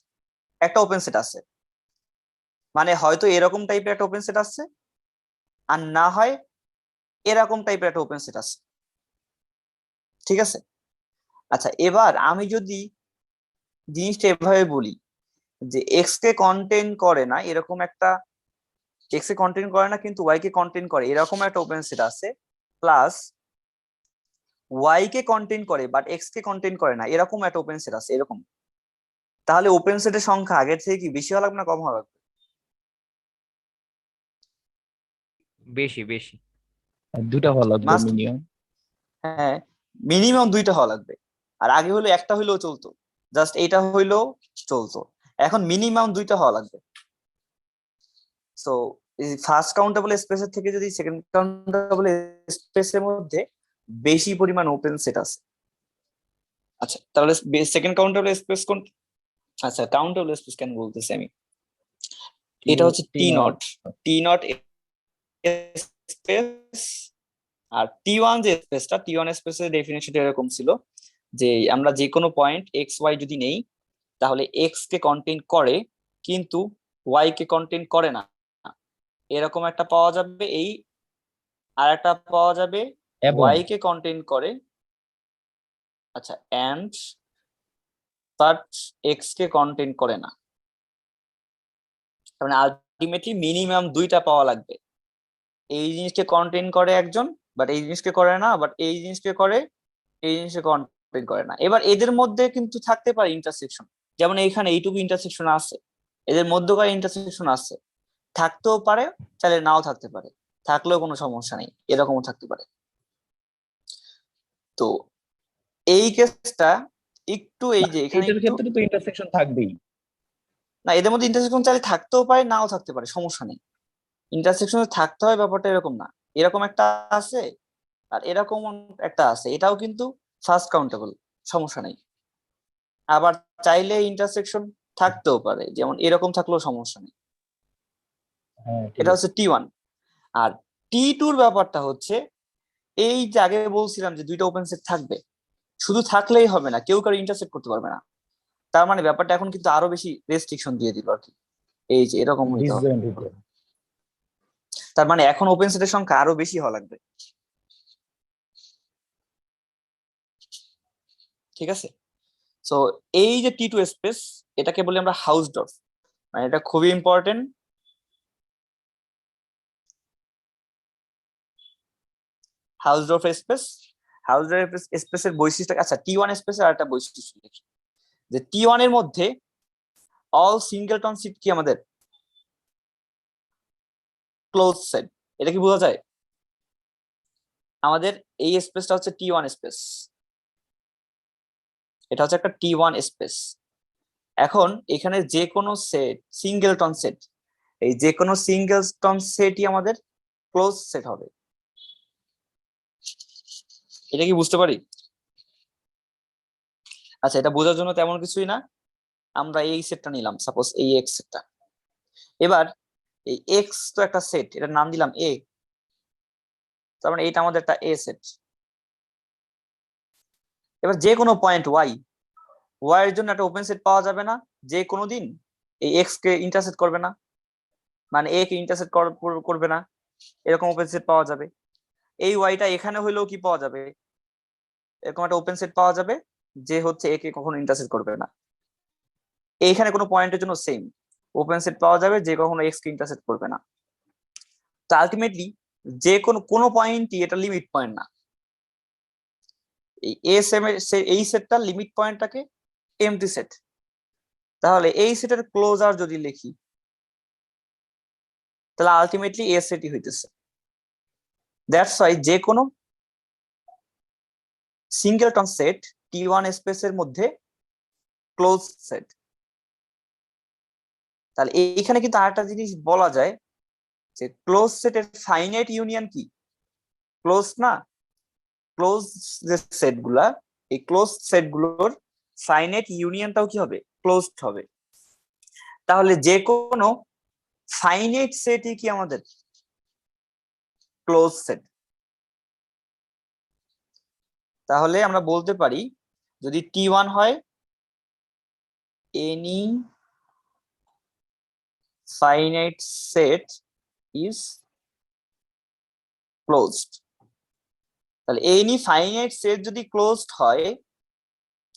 একটা ওপেন সেট আছে। মানে হয়তো এরকম টাইপের একটা ওপেন সেট আছে, আর না হয় এরকম টাইপের একটা ওপেন সেট আছে, ঠিক আছে? আচ্ছা, এবার আমি যদি জিনিসটা এভাবে বলি যে এক্স কে কন্টেন্ট করে না এরকম একটা, এক্স এ কন্টেন্ট করে না কিন্তু ওয়াই কে কন্টেন্ট করে এরকম একটা ওপেন সেট আছে, প্লাস ওয়াই কে কন্টেন্ট করে বাট এক্স কে কন্টেন্ট করে না এরকম একটা ওপেন সেট আছে, এরকম, তাহলে ওপেন সেটের সংখ্যা আগের থেকে কি বেশি হওয়া লাগবে না কম হওয়া লাগবে? বেশি বেশি। দুটা হলো Must- মিনিমাম, হ্যাঁ, মিনিমাম দুইটা হওয়া লাগবে। আর আগে হলো একটা হইলেও চলতো, জাস্ট এইটা হইলেও চলতো, এখন মিনিমাম দুইটা হওয়া লাগবে। সো ফার্স্ট কাউন্টেবল স্পেসের থেকে যদি সেকেন্ড কাউন্টেবল স্পেসের মধ্যে বেশি পরিমাণ ওপেন সেট আছে। আচ্ছা, তাহলে সেকেন্ড কাউন্টেবল স্পেস কোন? আচ্ছা, কাউন্টেবল স্পেস কেন বলতেছি আমি, এটা হচ্ছে T not, T not space. আর টি ওয়ান যে স্পেসটা, টি ওয়ান স্পেসের ডেফিনেশনটা এরকম ছিল যে আমরা যে কোনো পয়েন্ট এক্স ওয়াই যদি নেই তাহলে এক্স কে কন্টেন্ট করে কিন্তু ওয়াই কে কন্টেন্ট করে না, এরকম একটা পাওয়া যাবে। এই আর একটা পাওয়া যাবে এবং ওয়াই কে কন্টেন্ট করে, আচ্ছা, এন্ড বাট এক্স কে কন্টেন্ট করে না। মানে আলটিমেটলি মিনিমাম দুইটা পাওয়া লাগবে, এই জিনিসকে কন্টেন্ট করে একজন বাট এই জিনিসকে করে না, বাট এই জিনিসকে করে এই জিনিসকে কন্টেন্ট করে না। এবার এদের মধ্যে কিন্তু থাকতে পারে ইন্টারসেকশন, যেমন এইখানে এইটুকু ইন্টারসেকশন আছে, এদের মধ্যকার ইন্টারসেকশন আছে, থাকতেও পারে চাইলে নাও থাকতে পারে, থাকলেও কোনো সমস্যা নেই, এরকমও থাকতে পারে। তো এই কেসটা একটু, এই যে এখানে এটার একটু, ক্ষেত্রে তো ইন্টারসেকশন থাকবেই, না এদের মধ্যে ইন্টারসেকশন চাইলে থাকতেও পারে নাও থাকতে পারে, সমস্যা নেই। ইন্টারসেকশনে থাকতে হয় ব্যাপারটা এরকম না, এরকম একটা আছে আর এরকম একটা আছে, এটাও কিন্তু ফার্স্ট কাউন্টেবল, সমস্যা নেই। আবার চাইলে ইন্টারসেকশন থাকতেও পারে, যেমন এরকম থাকলেও সমস্যা নেই। হ্যাঁ ঠিক এটা আছে। হচ্ছে টি ওয়ান। আর টি টুর ব্যাপারটা হচ্ছে এই যে আগে বলছিলাম যে দুইটা ওপেন সেট থাকবে, শুধু থাকলেই হবে না, কেউ কারো ইন্টারসেক্ট করতে পারবে না। তার মানে ব্যাপারটা এখন কিন্তু আরো বেশি রেস্ট্রিকশন দিয়ে দিল আর কি, এই যে এরকম হইতে হবে। ডিসজয়েন্ট হইতে হবে। তার মানে এখন ওপেন সেটের সংখ্যা আরো বেশি হওয়া লাগবে, ঠিক আছে? সো এই যে টি টু স্পেস, এটাকে বলি আমরা হাউসডর্ফ, মানে এটা খুবই ইম্পর্টেন্ট। হাউসডর্ফ স্পেস, হাউসডর্ফ স্পেসের বৈশিষ্ট্য, আচ্ছা টি ওয়ান স্পেসের আর একটা বৈশিষ্ট্য দেখি, যে টি ওয়ান এর মধ্যে অল সিঙ্গেলটন সেট কি আমাদের ক্লোজ সেট, এটা কি বোঝা যায়? আমাদের এই স্পেসটা হচ্ছে টি ওয়ান স্পেস, এটা হচ্ছে একটা টি ওয়ান স্পেস। এখন এখানে যে কোনো সেট, সিঙ্গেলটন সেট, এই যে কোনো সিঙ্গেলটন সেটই আমাদের ক্লোজ সেট হবে, এটা কি বুঝতে পারি? আচ্ছা, এটা বোঝার জন্য তেমন কিছুই না, আমরা এই সেটটা নিলাম, সাপোজ এই এক্স সেটটা। এবার এই এক্স তো একটা সেট, এটার নাম দিলাম এ, তার মানে এটা আমাদের একটা এ সেট। এবার যে কোনো পয়েন্ট ওয়াই, ওয়াই এর জন্য একটা ওপেন সেট পাওয়া যাবে না যে কোনো দিন এই এক্স কে ইন্টারসেক্ট করবে না, মানে এ কে ইন্টারসেক্ট করবে না, এরকম ওপেন সেট পাওয়া যাবে। এই ওয়াইটা এখানে হইলেও কি পাওয়া যাবে, এরকম একটা ওপেন সেট পাওয়া যাবে যে হচ্ছে এ কে কখনো ইন্টারসেক্ট করবে না। এইখানে কোনো পয়েন্টের জন্য সেম, ওপেন সেট পাওয়া যাবে যে কখনো এক্স কে ইন্টারসেক্ট করবে না। তো আলটিমেটলি যে কোনো পয়েন্টই এটা লিমিট পয়েন্ট না। এই এই সেটটা লিমিট পয়েন্টটাকে এমটি সেট। তাহলে এই সেটের ক্লোজার যদি লিখি তাহলে আলটিমেটলি এ সেটই হইতেছে। দ্যাটস ওয়াই যে কোনো সিঙ্গেলটন সেট টি1 স্পেসের মধ্যে ক্লোজ সেট। তাহলে এইখানে কিন্তু আরেকটা জিনিস বলা যায় যে ক্লোজ সেটের ফাইনাইট ইউনিয়ন কি? ক্লোজ না, ক্লোজ যে সেট গুলা, এই ক্লোজ সেট গুলোর ফাইনাইট ইউনিয়নটাও কি হবে? ক্লোজড হবে। তাহলে যে কোনো ফাইনাইট সেটই কি আমাদের ক্লোজ সেট। তাহলে আমরা বলতে পারি যদি টি1 হয় any finite set is closed. তাহলে এনি ফাইনাইট সেট যদি ক্লোজড হয়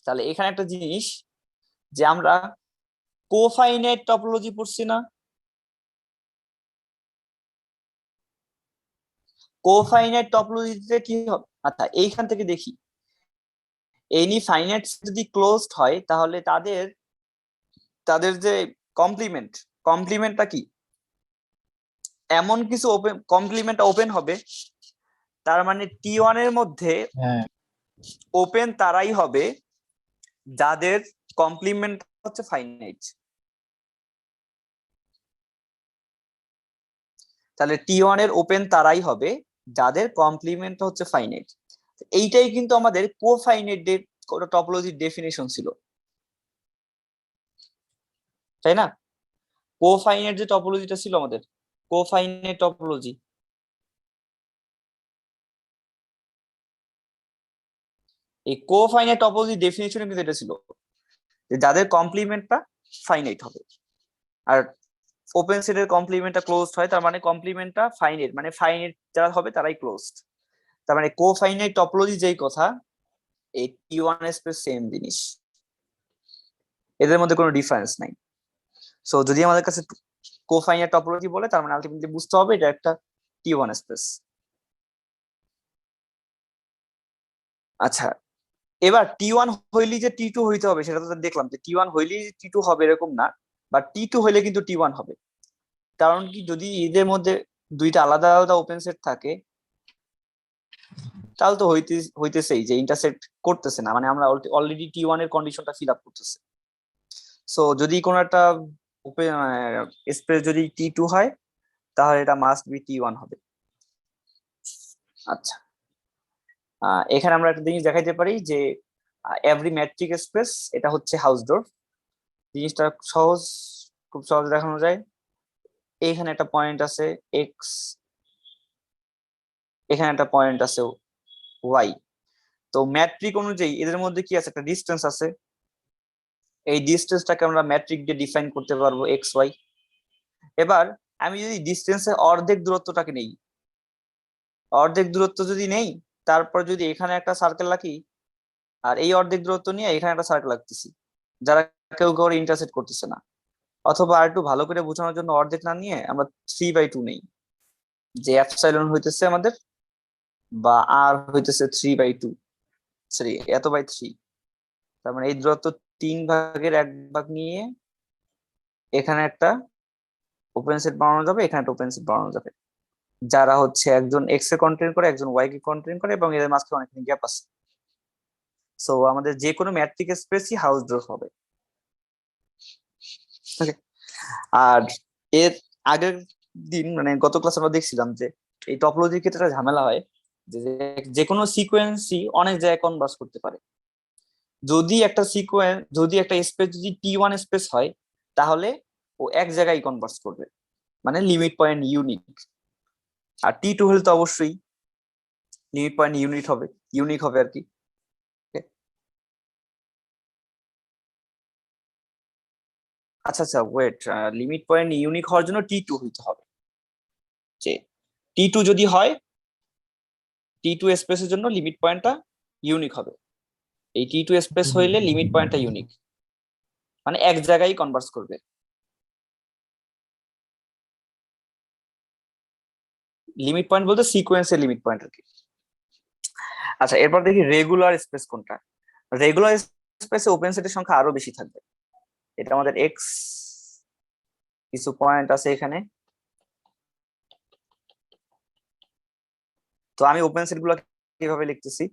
তাহলে এখানে একটা জিনিস যে আমরা কোফাইনাইট টপোলজি পড়ছি না? কোফাইনাইট টপোলজিতে কি হবে? আচ্ছা এইখান থেকে দেখি এনি ফাইনাইট যদি ক্লোজড হয় তাহলে তাদের যে কমপ্লিমেন্টটা কি? এমন কিছু কমপ্লিমেন্টটা ওপেন হবে, তার মানে টি1 এর মধ্যে হ্যাঁ ওপেন তারাই হবে যাদের কমপ্লিমেন্ট হচ্ছে ফাইনাইট। তাহলে টি1 এর ওপেন তারাই হবে যাদের কমপ্লিমেন্ট হচ্ছে ফাইনাইট। এইটাই কিন্তু আমাদের কোফাইনাইট টপোলজির ডেফিনেশন ছিল, তাই না? কোফাইনাইট যে টপোলজিটা ছিল আমাদের, কোফাইনাইট টপোলজি, এই কোফাইনাইট টপোলজি ডেফিনেশনে কিন্তু এটা ছিল যে যাদের কমপ্লিমেন্টটা ফাইনাইট হবে আর ওপেন সেটের কমপ্লিমেন্টটা ক্লোজড হয়, তার মানে কমপ্লিমেন্টটা ফাইনাইট, মানে ফাইনাইট যারা হবে তারাই ক্লোজড। তার মানে কোফাইনাইট টপোলজি যেই কথা, এই টি1 স্পেস সেম জিনিস, এদের মধ্যে কোনো ডিফারেন্স নাই। সো যদি আমাদের কাছে কোফাইনাইট টপোলজি বলে তার মানে আলটিমেটলি বুঝতে হবে এটা একটা টি1 স্পেস। আচ্ছা এবার টি1 হইলি যে টি2 হইতে হবে সেটা তো দেখলাম যে টি1 হইলি টি2 হবে এরকম না, বা টি2 হইলে কিন্তু টি1 হবে। কারণ কি, যদি এদের মধ্যে দুইটা আলাদা আলাদা ওপেন সেট থাকে তাহলে তো হইতেছেই যে ইন্টারসেক্ট করতেছে না, মানে আমরা অলরেডি টি1 এর কন্ডিশনটা ফিল আপ করতেছে। সো যদি কোনো একটা ওপেন স্পেস যদি টি2 হয় তাহলে এটা মাস্ট বি টি1 হবে। আচ্ছা এখানে আমরা একটা জিনিস দেখাইতে পারি যে এভরি ম্যাট্রিক স্পেস এটা হচ্ছে হাউসডোরফ। জিনিসটা খুব সহজ দেখানো যায়। এইখানে একটা পয়েন্ট আছে এক্স, এখানে একটা পয়েন্ট আছে ওয়াই। তো ম্যাট্রিক অনুযায়ী এদের মধ্যে কি আছে? একটা ডিস্টেন্স আছে। এই ডিস্টেন্সটাকে আমরা ম্যাট্রিক দিয়ে ডিফাইন করতে পারবো এক্স ওয়াই। এবার আমি যদি ডিস্টেন্সের অর্ধেক দূরত্বটাকে নেই, অর্ধেক দূরত্ব যদি নেই, তারপর যদি এখানে একটা সার্কেল রাখি আর এই অর্ধেক দূরত্ব নিয়ে এখানে একটা সার্কেল রাখতেছি, যারা কেউ কাউকে ইন্টারসেক্ট করতেছে না। অথবা আর একটু ভালো করে বোঝানোর জন্য অর্ধেক না নিয়ে আমরা 3/2 নেই, যে এপসাইলন হইতেছে আমাদের বা আর হইতেছে 3/2, সরি এত বাই 3। তার মানে এই দূরত্ব 3/1 নিয়ে এখানে একটা ওপেন সেট বানানো যাবে, এখানে একটা ওপেন সেট বানানো যাবে, যারা হচ্ছে একজন এক্স এ কন্টেন করে একজন ওয়াই কে কন্টেন করে এবং এদের মাঝখানে অনেকখানি গ্যাপ আছে। সো আমাদের যে কোনো ম্যাট্রিক স্পেসই হাউসডোরফ হবে। আর এর আগের দিন মানে গত ক্লাসে আমরা দেখছিলাম যে এই টপোলজির ক্ষেত্রে একটা ঝামেলা হয় যে কোনো সিকোয়েন্সই অনেক জায়গায় কনভার্স করতে পারে। যদি একটা স্পেস যদি টি1 স্পেস হয় তাহলে ও এক জায়গায় কনভার্স করবে, মানে লিমিট পয়েন্ট ইউনিক। আর টি2 হলে তো অবশ্যই লিমিট পয়েন্ট ইউনিক হবে আর কি। আচ্ছা ওয়েট, লিমিট পয়েন্ট ইউনিক হওয়ার জন্য টি2 হইতে হবে। যে টি2 যদি হয়, টি2 স্পেসের জন্য লিমিট পয়েন্টটা ইউনিক হবে। এই টি2 স্পেস হইলে লিমিট পয়েন্টটা ইউনিক, মানে এক জায়গায় কনভার্স করবে। লিমিট পয়েন্ট বলতে সিকোয়েন্সের লিমিট পয়েন্ট আর কি। আচ্ছা, এরপর দেখি রেগুলার স্পেস কোনটা। রেগুলার স্পেসে ওপেন সেটের সংখ্যা আরো বেশি থাকবে। এটা আমাদের এক্স কিছু পয়েন্ট আছে এখানে। তো আমি ওপেন সেট গুলো কিভাবে লিখতেছি,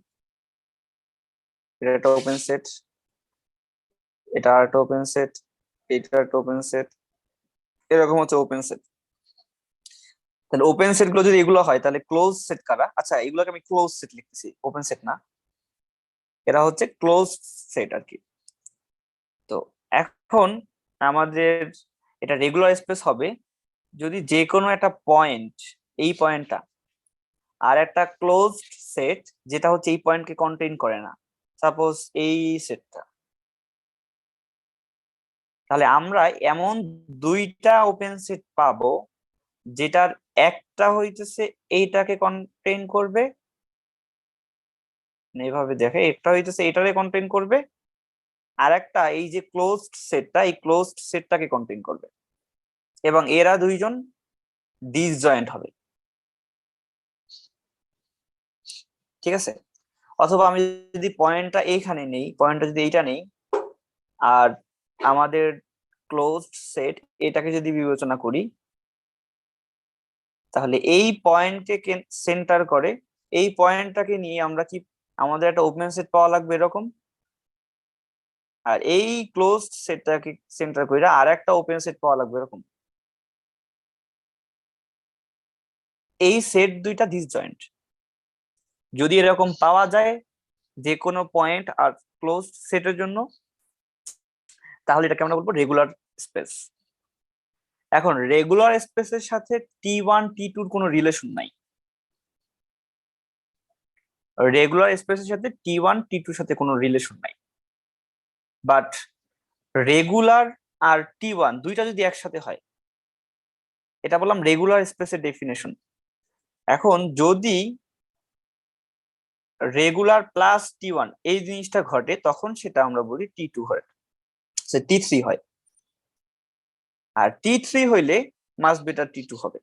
এটা একটা ওপেন সেট, এটা একটা ওপেন সেট, এটা একটা ওপেন সেট, এরকম হচ্ছে ওপেন সেট। তাহলে ওপেন সেট গুলো যদি এগুলো হয় তাহলে ক্লোজ সেট কারা? আচ্ছা, এগুলোকে আমি ক্লোজ সেট লিখতেছি, ওপেন সেট না, এরা হচ্ছে ক্লোজ সেট আর কি। তো এখন আমাদের এটা রেগুলার স্পেস হবে যদি যে কোনো একটা পয়েন্ট, এই পয়েন্টটা আর একটা ক্লোজ সেট যেটা হচ্ছে এই পয়েন্টকে কন্টেইন করে না, সাপোজ এই সেটটা, তাহলে আমরা এমন দুইটা ওপেন সেট পাবো যেটার একটা হইতেছে এইটাকে কন্টেইন করবে, এইভাবে দেখে একটা হইতেছে এটারে কন্টেইন করবে, আর একটা এই যে ক্লোজড সেটটা, এই ক্লোজড সেটটাকে কন্টেইন করবে, এবং এরা দুইজন ডিসজয়েন্ট হবে। ঠিক আছে? অথবা আমি যদি পয়েন্টটা এইখানে নেই, পয়েন্টটা যদি এইটা নেই, আর আমাদের ক্লোজড সেট এটাকে যদি বিবেচনা করি, তাহলে এই পয়েন্টকে সেন্টার করে এই পয়েন্টটাকে নিয়ে আমরা কি আমাদের একটা ওপেন সেট পাওয়া লাগবে এরকম, আর এই ক্লোজড সেটটাকে সেন্টার করে আর একটা ওপেন সেট পাওয়া লাগবে এরকম। এই সেট দুইটা ডিসজয়েন্ট যদি এরকম পাওয়া যায় যে কোনো পয়েন্ট আর ক্লোজড সেটের জন্য, তাহলে এটাকে আমরা বলবো রেগুলার স্পেস। এখন রেগুলার স্পেসের সাথে T1 T2 কোনো রিলেশন নাই। রেগুলার স্পেসের সাথে T1 T2 সাথে কোনো রিলেশন নাই, বাট রেগুলার আর T1 দুইটা যদি একসাথে হয়, এটা বললাম রেগুলার স্পেসের ডেফিনেশন। এখন যদি রেগুলার প্লাস T1 এই জিনিসটা ঘটে, তখন সেটা আমরা বলি T2 হয়, T3 হয়, আর T3 হইলে মাস্ট বেটার T2 হবে।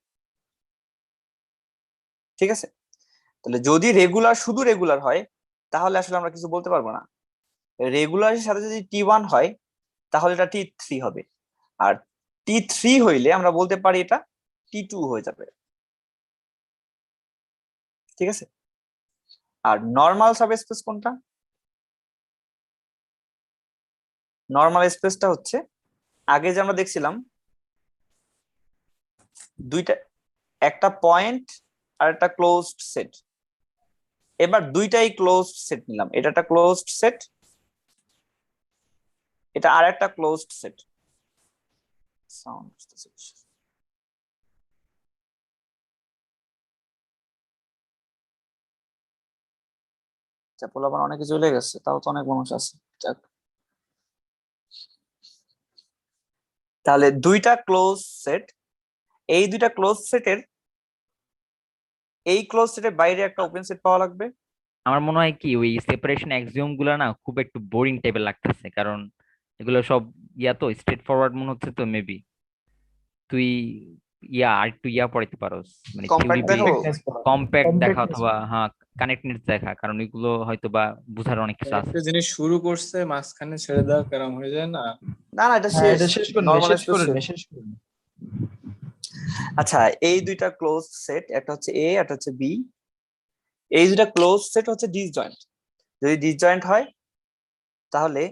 ঠিক আছে? তাহলে যদি রেগুলার শুধু রেগুলার হয় তাহলে আসলে আমরা কিছু বলতে পারবো না। রেগুলারের সাথে যদি T1 হয় তাহলে এটা T3 হবে, আর T3 হইলে আমরা বলতে পারি এটা T2 হয়ে যাবে। ঠিক আছে? আর নর্মাল সাবস্পেস কোনটা? নর্মাল স্পেসটা হচ্ছে আগে যে আমরা দেখছিলাম দুইটা, একটা পয়েন্ট আর একটা ক্লোজড সেট, এবার দুইটাই ক্লোজড সেট নিলাম, এটা একটা ক্লোজড সেট, এটা আর একটা ক্লোজড সেট। সাউন্ড পোলাপান অনেকে চলে গেছে, তাও তো অনেক মানুষ আছে। যাক, তাহলে দুইটা ক্লোজ সেট, এই দুইটা ক্লোজ সেটের এই ক্লোজ সেটের বাইরে একটা ওপেন সেট পাওয়া লাগবে। আমার মনে হয় কি ওই সেপারেশন অ্যাক্সিওম গুলা না খুব একটু বোরিং টাইপের লাগতেছে, কারণ এগুলো সব তো স্ট্রেট ফরওয়ার্ড মনে হচ্ছে। তো মেবি তুই আর একটু পড়াইতে পারোস, মানে থিওরি কম্প্যাক্ট দেখো, কম্প্যাক্ট দেখা Compactness অথবা হ্যাঁ কানেক্টনেস দেখা, কারণ এগুলো হয়তো বা বুঝার অনেক কিছু আছে। একটা জিনিস শুরু করছে মাঝখানে ছেড়ে দেওয়া কেরম হয়ে যায় না? না না, এটা হ্যাঁ, শেষ, এটা শেষ করুন, নরমাল শেষ স্পেস করুন, শেষ। শেষ করুন। আচ্ছা, এই দুইটা ক্লোজ সেট, একটা হচ্ছে এ একটা হচ্ছে বি, এই দুইটা ক্লোজ সেট হচ্ছে ডিসজয়েন্ট। যদি ডিসজয়েন্ট হয় তাহলে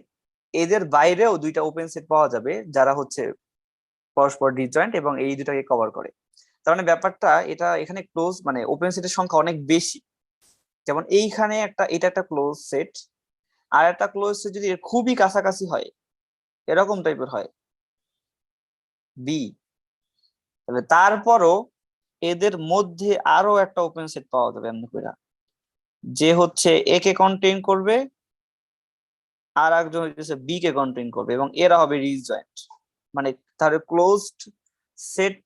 এদের বাইরেও দুইটা ওপেন সেট পাওয়া যাবে যারা হচ্ছে পরস্পর ডিসজয়েন্ট এবং এই দুটাকে কভার করে। তার মানে ব্যাপারটা এটা এখানে ক্লোজ মানে ওপেন সেটের সংখ্যা অনেক বেশি। যেমন এইখানে এটা একটা ক্লোজ সেট, আর একটা ক্লোজ সেট যদি এর খুবই কাছাকাছি হয়, এরকম টাইপের হয় বি, তাহলে তারপরও এদের মধ্যে আরো একটা ওপেন সেট পাওয়া যাবে এমনি করে, যে হচ্ছে এ কে কন্টেইন করবে আর একজন হচ্ছে বি কে কন্টেইন করবে, এবং এরা হবে ডিসজয়েন্ট। মানে তাহলে ক্লোজড সেট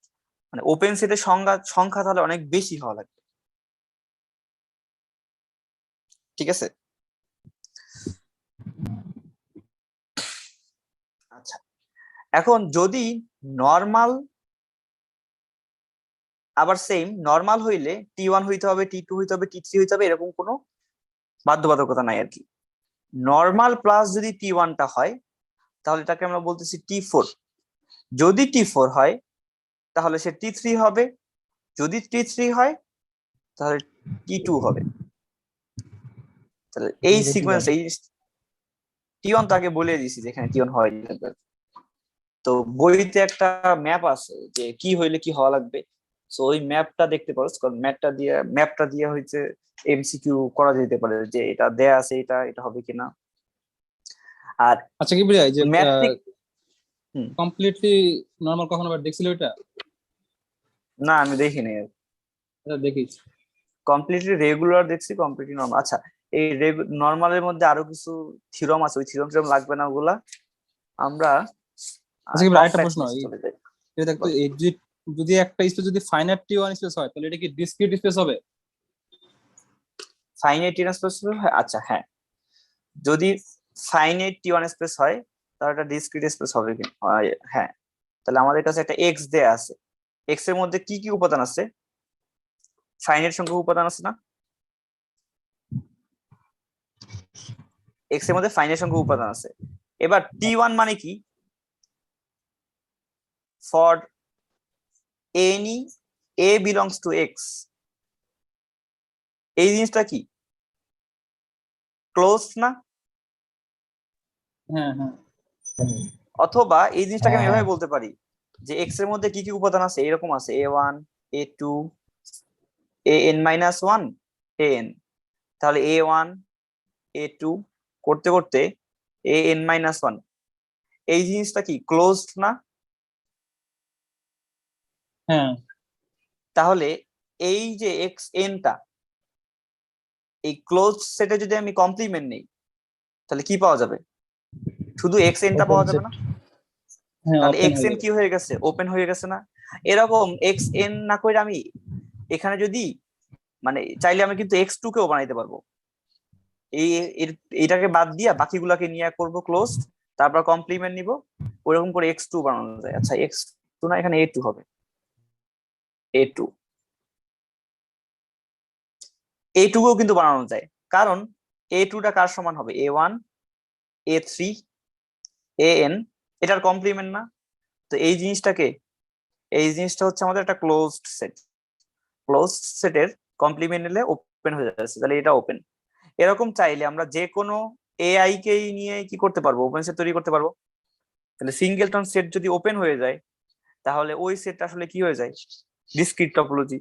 মানে ওপেন সেটের সংখ্যা তাহলে অনেক বেশি হওয়া লাগবে। ঠিক আছে? আচ্ছা, এখন যদি নর্মাল আবার সেম নর্মাল হইলে T1 হইতে হবে, T2 হইতে হবে, T3 হইতে হবে, এরকম কোনো বাধ্যবাধকতা নাই আর কি। নর্মাল প্লাস যদি T1 টা হয় তাহলে এটাকে আমরা বলতেছি T4। যদি T4 হয় তাহলে সে T3 হবে, যদি T3 হয় তাহলে T2 হবে। তাহলে এই সিকোয়েন্স, এই T1 তাকে বলে দিছি যেখানে T1 হয়। তো বইতে একটা ম্যাপ আছে যে কি হইলে কি হওয়া লাগবে, সো ওই ম্যাপটা দেখতে পারো, কারণ ম্যাপটা দিয়ে হচ্ছে এমসিকিউ করা যেতে পারে যে এটা দেয়া আছে, এটা এটা হবে কিনা। আর আচ্ছা কি বুঝাই যে ম্যাট্রিক কমপ্লিটলি নরমাল কখনো আবার দেখছিল এটা? না আমি দেখিনি, এটা দেখিস। কমপ্লিটলি রেগুলার দেখছি, কমপ্লিটলি নরমাল। আচ্ছা এই নরমালের মধ্যে আরো কিছু থিওরাম আছে, ওই থিওরাম লাগবে না ওগুলা, আমরা আচ্ছা কি আরেকটা প্রশ্ন, compactness চলে যাই। এটা দেখতো যদি একটা স্পেস যদি ফাইনাইট T1 স্পেস হয় তাহলে এটা কি ডিসক্রিট স্পেস হবে? ফাইনাইট T1 স্পেস হয়, আচ্ছা হ্যাঁ, যদি ফাইনাইট T1 স্পেস হয় তাহলে এটা ডিসক্রিট স্পেস হবে কি? হ্যাঁ, তাহলে আমাদের কাছে একটা এক্স দেয়া আছে, এক্স এর মধ্যে কি কি উপাদান আছে? ফাইনাইট সংখ্যক উপাদান আছে না? এক্স এর মধ্যে ফাইনাইট সংখ্যক উপাদান আছে। এবার T1 মানে কি? For any a belongs to x, এই জিনিসটা কি ক্লোজ না? হ্যাঁ হ্যাঁ। অথবা এই জিনিসটাকে আমি হ্যাঁ। এভাবে বলতে পারি যে এক্স এর মধ্যে কি কি উপাদান আছে, এরকম আছে a1 a2 an-1 an, তাহলে a1 a2 করতে করতে an-1, এই জিনিসটা কি ক্লোজড না? হ্যাঁ তাহলে এই যে এক্স এনটা, এই ক্লোজ সেটে যদি আমি কমপ্লিমেন্ট নেই তাহলে কি পাওয়া যাবে? শুধু এক্স এনটা Open পাওয়া যাবে set। না? হ্যাঁ, তাহলে open এক্স হয়ে এন যাবে। কি হয়ে গেছে? ওপেন হয়ে গেছে না? এরকম এক্স এন না করে আমি এখানে যদি মানে চাইলে আমি কিন্তু x2 কেও বানাইতে পারবো, এইটাকে বাদ দিয়া বাকিগুলাকে নিয়ে করব ক্লোজ, তারপর কমপ্লিমেন্ট নিব, ওরকম করে x2 বানানো যায়। আচ্ছা x2 না, এখানে a2 হবে, a2 কেও কিন্তু বানানো যায়, কারণ a2 টা কার সমান হবে? a1 a3 an, এটার কমপ্লিমেন্ট না? তো এই জিনিসটা হচ্ছে আমাদের একটা ক্লোজড সেট, ক্লোজড সেটের কমপ্লিমেন্ট নিলে ওপেন হয়ে যাচ্ছে, তাহলে এটা ওপেন। এরকম চাইলে আমরা যে কোনো এআই কেই নিয়ে কি করতে পারবো? ওপেন সেট তৈরি করতে পারবো। তাহলে সিঙ্গেলটন সেট যদি ওপেন হয়ে যায় তাহলে ওই সেটটা আসলে কি হয়ে যায়? ডিসক্রিট টপোলজি,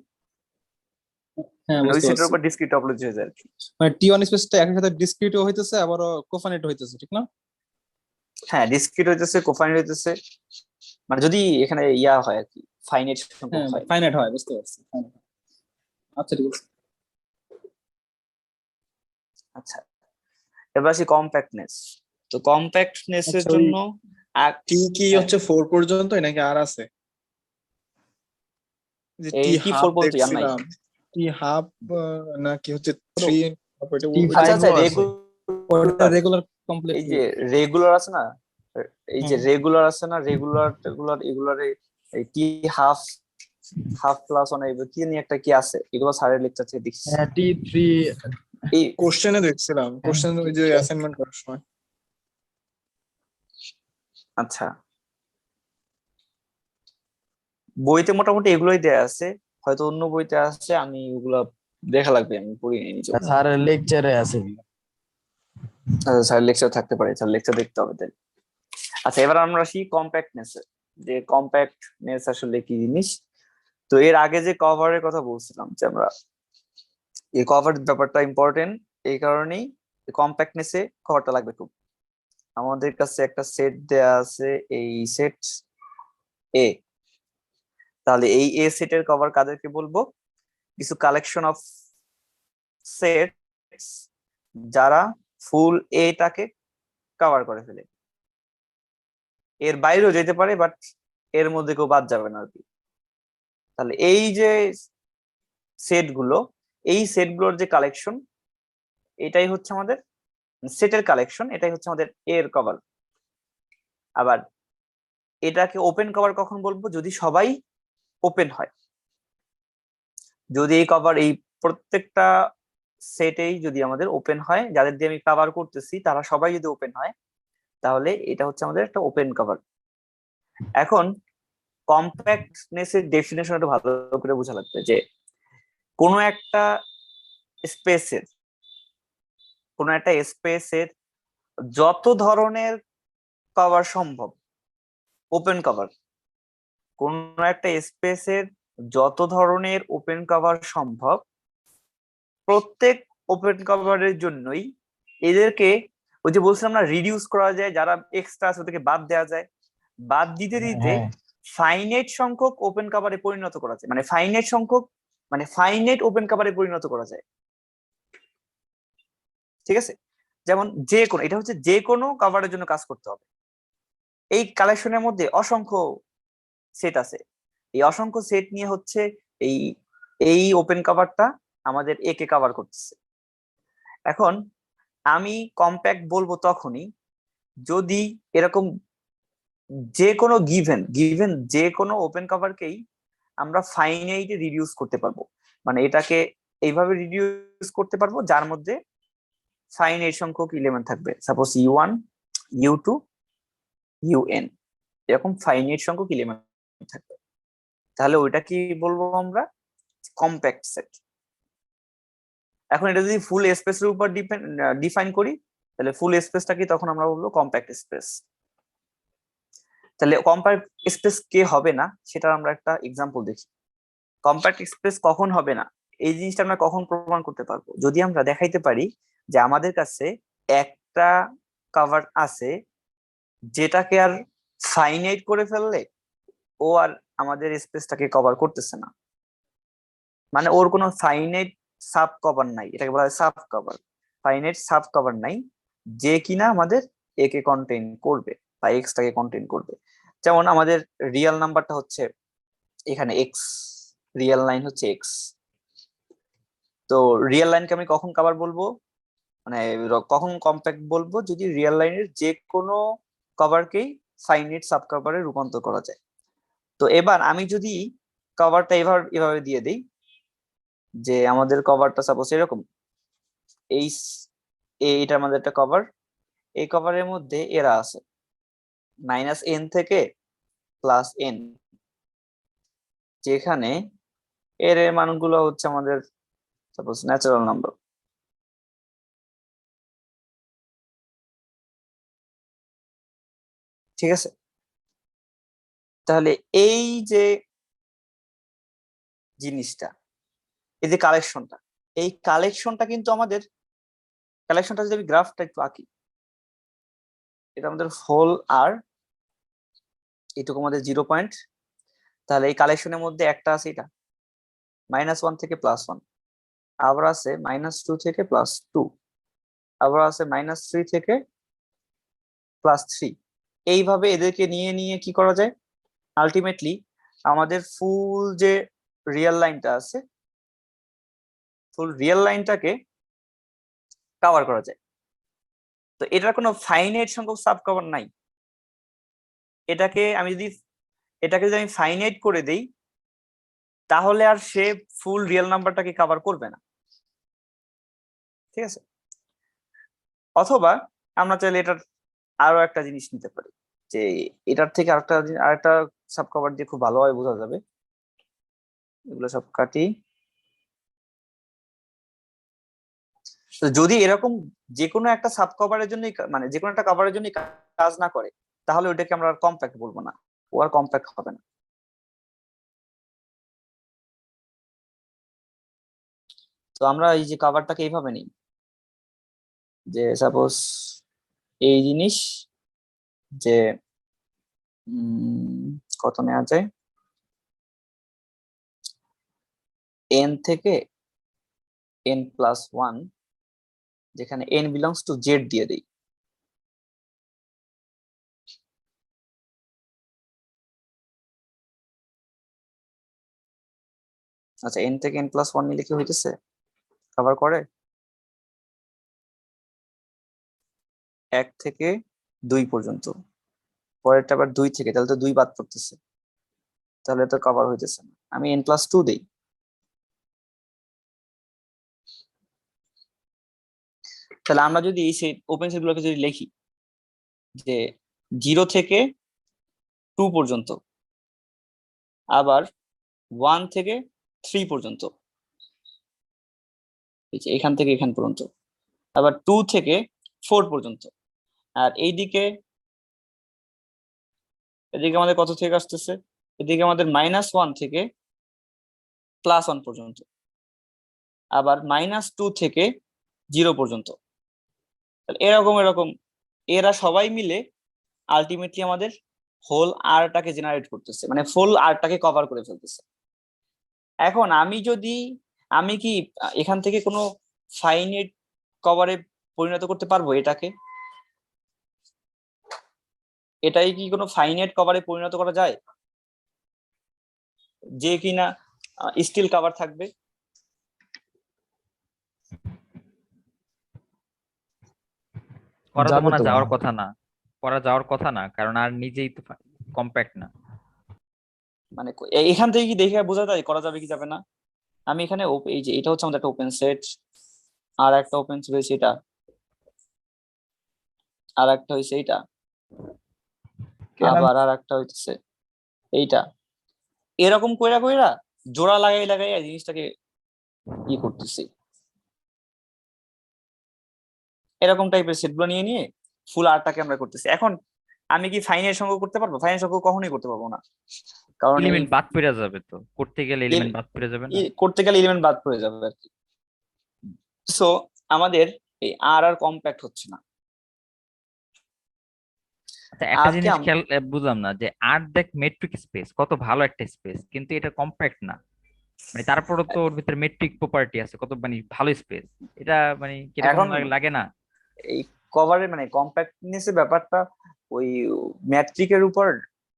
হ্যাঁ মানে ওই বুঝতে সেটের পারছি। উপর ডিসক্রিট টপোলজি হয়ে যায় আর কি। মানে T1 স্পেসটা একই সাথে ডিসক্রিটও হইতেছে আবার কোফাইনাইট হইতেছে, ঠিক না? হ্যাঁ ডিসক্রিট হইতেছে, কোফাইনাইট হইতেছে, মানে যদি এখানে ইয়া হয় আর কি, ফাইনাইট সংখ্যক হ্যাঁ হয়। ফাইনাইট হয়, বুঝতে পারছি। আচ্ছা ঠিক আছে। আচ্ছা এবার আসি কম্প্যাক্টনেস। তো কম্প্যাক্টনেস এর আচ্ছা, ওই জন্য টি কি হ্যাঁ, হচ্ছে 4 পর্যন্ত নাকি আর আছে? যে এই টি টি হাফ ফোর বলতে আর নাই। দেখছিলাম, টি হাফ নাকি হচ্ছে 3, এটা আচ্ছা আচ্ছা আছে। ওটা রেগুলার, রেগুলার কমপ্লিট। এই যে রেগুলার আছে না, এই যে হুম। রেগুলার আছে না, রেগুলার এগুলারে এই টি হাফ প্লাস অন কি নিয়ে একটা কি আছে, এগুলো স্যারের লেকচার থেকে দেখছি। হ্যাঁ T3 এই কোশ্চেনে দেখছিলাম, কোশ্চেন ওই যে অ্যাসাইনমেন্ট করার সময়। আচ্ছা বইতে মোটামুটি এগুলোই দেয়া আছে, হয়তো অন্য বইতে আছে, আমি ওগুলা দেখা লাগবে, আমি পড়ি নাই নিজে। স্যারের লেকচারে আছে। স্যার লেকচার থাকতে পারে, স্যার লেকচার দেখতে হবে তাই। আচ্ছা এবার আমরা আসি কম্প্যাক্টনেস, যে কম্প্যাক্টনেস আসলে কি জিনিস। তো এর আগে যে কভারের কথা বলছিলাম, যে আমরা এই কভার ব্যাপারটা ইম্পর্টেন্ট, এই কারণেই কম্প্যাক্টনেসে কভারটা লাগবে খুব। আমাদের কাছে একটা সেট দেয়া আছে, এই সেট এ, তাহলে এই এ সেটের কভার কাদেরকে বলবো? কিছু কালেকশন অফ সেটস যারা ফুল এটাকে কভার করে ফেলে, এর বাইরেও যেতে পারে বাট এর মধ্যে কেউ বাদ যাবে না আর কি। তাহলে এই যে সেটগুলো, এই সেটগুলোর যে কালেকশন, এটাই হচ্ছে আমাদের সেটের কালেকশন, এটাই হচ্ছে আমাদের এর কভার। আবার এটাকে ওপেন কভার কখন বলবো? যদি সবাই ওপেন হয়, যদি এই কভার এই প্রত্যেকটা সেটেই যদি আমাদের ওপেন হয়, যাদের দিয়ে আমি কভার করতেছি তারা সবাই যদি ওপেন হয়, তাহলে এটা হচ্ছে আমাদের একটা ওপেন কভার। এখন কম্প্যাক্টনেস এর ডেফিনেশন একটু ভালো করে বোঝা লাগবে, যে কোনো একটা স্পেসের যত ধরনের কভার সম্ভব ওপেন কভার, কোন একটা স্পেসের যত ধরনের ওপেন কভার সম্ভব, প্রত্যেক ওপেন কভারের জন্যই এদেরকে ওই যে বলছিলাম না রিডিউস করা যায়, যারা এক্সট্রা আছে ওদেরকে বাদ দেওয়া যায়, বাদ দিতে দিতে হ্যাঁ। ফাইনাইট সংখ্যক ওপেন কভারে পরিণত করা যায়, মানে ফাইনাইট ওপেন কভারে পরিণত করা যায়। ঠিক আছে, যেমন যে কোনো, এটা হচ্ছে যে কোনো কভারের জন্য কাজ করতে হবে। এই কালেকশনের মধ্যে অসংখ্য সেট আছে, এই অসংখ্য সেট নিয়ে হচ্ছে এই এই ওপেন কভারটা আমাদের এ কে কভার করতেছে। এখন আমি কম্প্যাক্ট বলবো তখনই যদি এরকম যে কোনো গিভেন যে কোনো ওপেন কভারকেই আমরা ফাইনাইটে রিডিউস করতে পারবো, মানে এটাকে এইভাবে রিডিউস করতে পারবো যার মধ্যে ফাইনাইট সংখ্যক এলিমেন্ট থাকবে, সাপোজ u1 u2 un, এরকম ফাইনাইট সংখ্যক এলিমেন্ট থাকবে, তাহলে ওইটা কি বলবো আমরা, কম্প্যাক্ট সেট। এখন এটা যদি ফুল স্পেসের উপর ডিফাইন করি, তাহলে ফুল স্পেসটা কি তখন আমরা বলবো কম্প্যাক্ট স্পেস। তাহলে কম্প্যাক্ট স্পেস কে হবে না সেটার আমরা একটা এক্সাম্পল দেখি। কম্প্যাক্ট স্পেস কখন হবে না, এই জিনিসটা আমরা কখন প্রমাণ করতে পারবো, যদি আমরা দেখাইতে পারি যে আমাদের কাছে একটা কভার আছে যেটাকে আর ফাইনাইট করে ফেললে ও আর আমাদের স্পেসটাকে কভার করতেছে না, মানে ওর কোনো ফাইনাইট সাব কভার নাই, এটাকে বলা হয় sub cover, finite sub cover নাই যে কিনা আমাদের এ কে কন্টেইন করবে বা এক্স টাকে কন্টেইন করবে। যেমন আমাদের রিয়েল নাম্বারটা হচ্ছে এখানে এক্স, রিয়েল লাইন হচ্ছে এক্স, তো রিয়েল লাইনকে আমি কখন কভার বলবো, মানে কখন কম্প্যাক্ট বলবো, যদি রিয়েল লাইনের যে কোনো কভারকেই ফাইনাইট সাব কভারে রূপান্তর করা যায়। তো এবার আমি যদি কভারটা এভাবে দিয়ে দিই, যে আমাদের কভারটা সাপোজ এরকম, এইটা আমাদের একটা কভার, এই কভারের মধ্যে এরা আছে -n থেকে +n, যেখানে এর মানগুলো হচ্ছে আমাদের সাপোজ ন্যাচারাল নাম্বার। ঠিক আছে, তাহলে এই যে জিনিসটা, এই যে কালেকশনটা, এই কালেকশনটা কিন্তু আমাদের কালেকশনটা যদি আমি গ্রাফটা একটু আঁকি, এটা আমাদের হোল আর এটুকু আমাদের 0 পয়েন্ট, তাহলে এই কালেকশনের মধ্যে একটা আছে এটা -1 থেকে +1, আবার আছে -2 থেকে +2, আবার আছে -3 থেকে +3। এইভাবে এদেরকে নিয়ে নিয়ে কি করা যায়, আলটিমেটলি আমাদের ফুল যে রিয়েল লাইনটা আছে, ফুল রিয়েল লাইনটাকে কভার করা যায়। তো এটার কোনো ফাইনাইট সংখ্যক সাব কভার নাই, এটাকে যদি আমি ফাইনাইট করে দেই তাহলে আর সে ফুল রিয়েল নাম্বারটাকে কভার করবে না। ঠিক আছে, অথবা আমরা চাইলে এটার আরো একটা জিনিস নিতে পারি, যে এটার থেকে আরেকটা সাব কভার দিয়ে খুব ভালোভাবে বোঝা যাবে। এগুলো সব কাটি। তো যদি এরকম যে কোনো একটা সাব কভারের জন্য, মানে যে কোনো একটা কভারের জন্য কাজ না করে, তাহলে ওটাকে আমরা আর কম্প্যাক্ট বলবো না, ও আর কম্প্যাক্ট হবে না। তো আমরা এই যে কভারটাকে এইভাবে নিই, যে সাপোজ এই জিনিস, যে কত নেওয়া যায়, n থেকে n+1, যেখানে n বিলংস টু z দিয়ে দেই। আচ্ছা, n থেকে n+1 নিলে কি হইতেছে, কভার করে 1 থেকে 2 পর্যন্ত, পরেরটা আবার 2 থেকে, তাহলে তো 2 বাদ পড়তেছে, তাহলে তো কভার হইতেছে না। আমি n+2 দেই, তাহলে আমরা যদি এই সেট ওপেন সেট গুলোকে যদি লিখি যে 0 থেকে 2 পর্যন্ত, আবার 1 থেকে 3 পর্যন্ত, এই যে এখান থেকে এখান পর্যন্ত, আবার 2 থেকে 4 পর্যন্ত, আর এদিকে আমাদের কত থেকে আসতেছে, এদিকে আমাদের -1 থেকে +1 পর্যন্ত, আবার -2 থেকে 0 পর্যন্ত। এরকম এরকম এরা সবাই মিলে আলটিমেটলি আমাদের হোল আরটাকে জেনারেট করতেছে, মানে ফুল আরটাকে কভার করে ফেলতেছে। এখন আমি কি এখান থেকে কোনো ফাইনাইট কভারে পরিণত করতে পারবো এটাকে? এটাই কি কোনো ফাইনাইট কভারে পরিণত করা যায় যে কিনা স্টিল কভার থাকবে? করা তো যাবে মনে হয় তো যাওয়ার মনে হয়। কথা না, করা যাওয়ার কথা না, কারণ আর নিজেই তো কম্প্যাক্ট না। মানে এখান থেকে কি দেখে বোঝা যায় করা যাবে কি যাবে না? আমি এখানে এই যে এটা হচ্ছে আমাদের একটা ওপেন সেট, আর একটা ওপেন সেট হয়েছে এটা, আর একটা হয়েছে এইটা, আবার আর একটা হইতেছে এইটা। এরকম কইরা কইরা জোড়া লাগাই লাগাই জিনিসটাকে ই করতেছি, এরকম টাইপের সেট গুলো নিয়ে নিয়ে ফুল আর্টটাকে আমরা করতেছি। এখন আমি কি ফাইনের সংখ্যা করতে পারবো? ফাইনের সংখ্যা কখনোই করতে পারবো না, কারণ এই এলিমেন্ট বাদ পড়ে যাবে, তো করতে গেলে এলিমেন্ট বাদ পড়ে যাবে না। করতে গেলে এলিমেন্ট বাদ পড়ে যাবে আর কি। সো আমাদের এই আর কম্প্যাক্ট হচ্ছে না। আচ্ছা একটা আর কি জিনিস খেয়াল বুঝলাম না, যে আর দেখ মেট্রিক স্পেস কত ভালো একটা স্পেস, কিন্তু এটা কম্প্যাক্ট না, মানে তারপরও তো ওর ভিতরে মেট্রিক প্রপার্টি আছে, কত মানে ভালো স্পেস, এটা মানে কিরকম এখন লাগে না? এই কভারের মানে কম্প্যাক্টনেস এর ব্যাপারটা ওই ম্যাট্রিকের উপর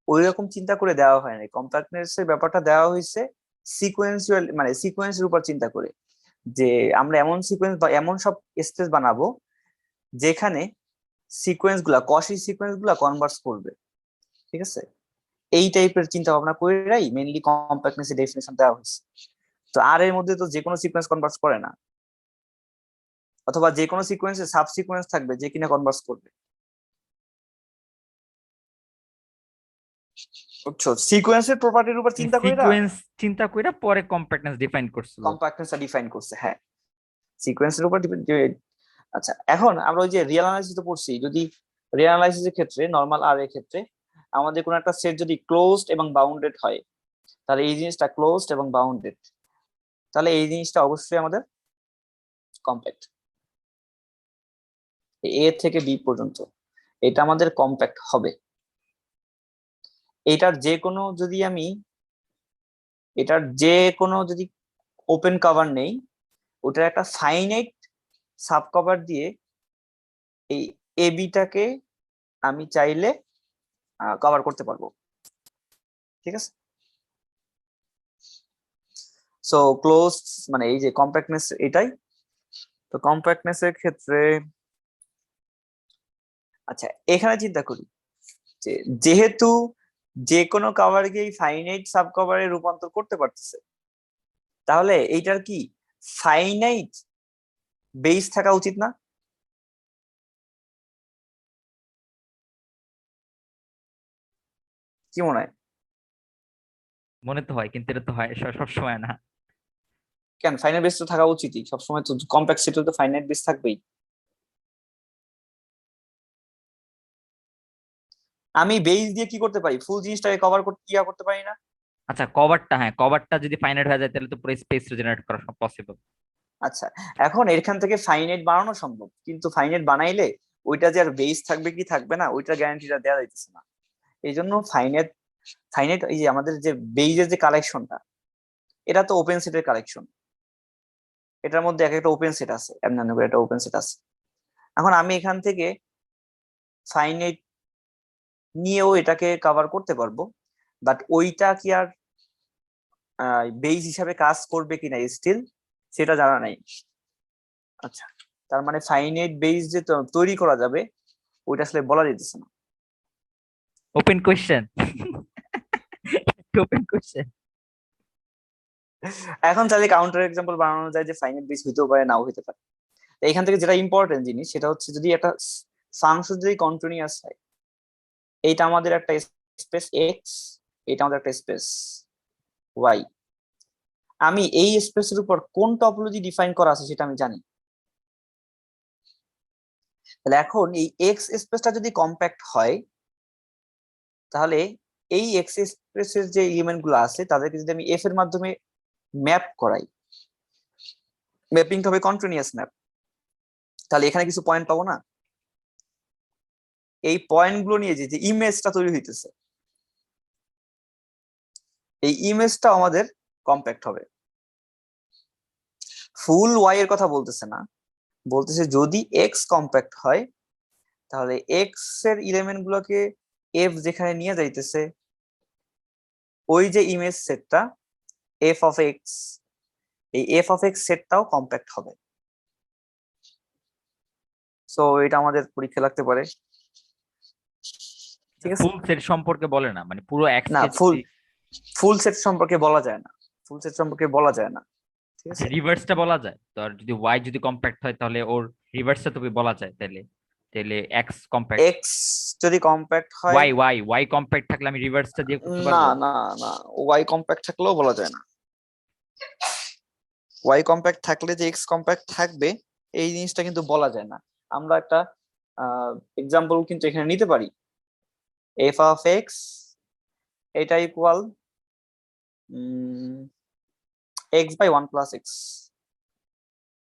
ওই রকম চিন্তা করে দেওয়া হয় না। কম্প্যাক্টনেস এর ব্যাপারটা দেওয়া হয়েছে সিকোয়েন্সুয়াল, মানে সিকোয়েন্সের উপর চিন্তা করে, যে আমরা এমন সিকোয়েন্স বা এমন সব স্পেস বানাবো যেখানে সিকোয়েন্স গুলা কসি সিকোয়েন্স গুলা কনভার্স করবে, ঠিক আছে? এই টাইপের চিন্তা ভাবনা করেই মেইনলি কম্প্যাক্টনেস এর ডেফিনেশন দেওয়া হয়েছে। তো আর এর মধ্যে তো যে কোনো সিকোয়েন্স কনভার্স করে না, অথবা যে কোনো সিকোয়েন্সে সাব সিকোয়েন্স থাকবে যে কিনা কনভার্স করবে। বুঝছো? সিকোয়েন্সের প্রপার্টির উপর চিন্তা কইরা সিকোয়েন্স চিন্তা কইরা পরে কম্প্যাক্টনেস ডিফাইন করছিল। কম্প্যাক্টনেসটা ডিফাইন করছে, হ্যাঁ সিকোয়েন্সের উপর ডিপেন্ড। আচ্ছা এখন আমরা ওই যে রিয়েল অ্যানালাইসিস তো পড়ছি, যদি রিয়েল অ্যানালাইসিসের ক্ষেত্রে নরমাল আর এর ক্ষেত্রে আমাদের কোনো একটা সেট যদি ক্লোজড এবং বাউন্ডেড হয়, তাহলে এই জিনিসটা ক্লোজড এবং বাউন্ডেড, তাহলে এই জিনিসটা অবশ্যই আমাদের কম্প্যাক্ট। এ থেকে বি পর্যন্ত এটা আমাদের কম্প্যাক্ট হবে। এটার যে কোনো যদি ওপেন কভার নেই, ওটার একটা ফাইনাইট সাব কভার দিয়ে এই এ বিটাকে আমি চাইলে কভার করতে পারবো, ঠিক আছে? সো ক্লোজ মানে এই যে কম্প্যাক্টনেস এটাই। তো কম্প্যাক্টনেস এর ক্ষেত্রে আচ্ছা এখানে চিন্তা করি যে যেহেতু যে কোনো কভারকে ফাইনাইট সাব কভারে রূপান্তর করতে পারতেছে, তাহলে এইটার কি ফাইনাইট বেস থাকা উচিত না? কি মনে হয়? মনে তো হয়, কিন্তু এটা তো হয় সব সময় না। কেন ফাইনাইট বেস তো থাকা উচিতই সবসময়, তো কম্প্যাক্ট সেটে তো ফাইনাইট বেস থাকবেই। আমি বেস দিয়ে কি করতে পারি? ফুল জিনিসটাকে কভার করতে পারি না? আচ্ছা কভারটা, হ্যাঁ কভারটা যদি ফাইনাইট হয়ে যায় তাহলে তো পুরো স্পেস জেনারেট করা পসিবল। আচ্ছা এখন এখান থেকে ফাইনাইট বানানো সম্ভব, কিন্তু ফাইনাইট বানাইলে ওইটা যে আর বেস থাকবে কি থাকবে না ওইটার গ্যারান্টিটা দেওয়া যাইতেছে না। এই জন্য ফাইনাইট এই যে আমাদের যে বেইজের যে কালেকশনটা, এটা তো ওপেন সেটের কালেকশন, এটার মধ্যে এক একটা ওপেন সেট আছে, এমন করে একটা ওপেন সেট আছে। এখন আমি এখান থেকে ফাইনাইট নিয়েও এটাকে কভার করতে পারবো, বাট ওইটা কি আর বেস হিসাবে কাজ করবে কিনা স্টিল সেটা জানা নাই। আচ্ছা তার মানে ফাইনাইট বেস যে তৈরি করা যাবে ওইটা আসলে বলা যেতেছে না। Open question, open question. এখন তাহলে কাউন্টার এক্সাম্পল বানানো যায় যে ফাইনাইট বেস হইতেও পারে নাও হইতে পারে। এখান থেকে যেটা ইম্পর্টেন্ট জিনিস সেটা হচ্ছে যদি একটা ফাংশন যদি কন্টিনিউয়াস হয়, এইটা আমাদের একটা স্পেস এক্স, এটা আমাদের একটা স্পেস ওয়াই, আমি এই স্পেসের উপর কোন টপোলজি ডিফাইন করা আছে সেটা আমি জানি। তাহলে এখন এই এক্স স্পেসটা যদি কম্প্যাক্ট হয়, তাহলে এই এক্স স্পেসের যে এলিমেন্ট গুলো আছে তাদেরকে যদি আমি এফ এর মাধ্যমে ম্যাপ করাই, ম্যাপিংটা হবে কন্টিনিউয়াস ম্যাপ, তাহলে এখানে কিছু পয়েন্ট পাবো না? এই পয়েন্ট গুলো নিয়ে যে ইমেজটা তৈরি হইতেছে, এই ইমেজটা আমাদের কম্প্যাক্ট হবে। ফুল ওয়াই এর কথা বলতেছে না, বলতেছে যদি এক্স কম্প্যাক্ট হয় তাহলে এক্স এর এলিমেন্ট গুলোকে এফ যেখানে নিয়ে যাইতেছে ওই যে ইমেজ সেটটা এফ অফ এক্স, এই এফ অফ এক্স সেটটাও কম্প্যাক্ট হবে। সো এটা আমাদের পরীক্ষা লাগতে পারে, ঠিক আছে? ফুল সেট সম্পর্কে বলে না, মানে পুরো এক্স না, কে ফুল সেট সম্পর্কে বলা যায় না, ফুল সেট সম্পর্কে বলা যায় না, ঠিক আছে? রিভার্সটা বলা যায় তো, আর যদি ওয়াই যদি কম্প্যাক্ট হয় তাহলে ওর রিভার্সটা তো বলা যায়, তাহলে তাহলে এক্স কম্প্যাক্ট, এক্স যদি কম্প্যাক্ট হয়, ওয়াই কম্প্যাক্ট থাকলে আমি রিভার্সটা দিয়ে করতে না পারবো? না না, ওয়াই কম্প্যাক্ট থাকলেও বলা যায় না। ওয়াই কম্প্যাক্ট থাকলে যে এক্স কম্প্যাক্ট থাকবে এই জিনিসটা কিন্তু বলা যায় না। আমরা একটা এক্সাম্পল কিন্তু এখানে নিতে পারি, এফ অফ এক্স এটা equal X by 1 plus X,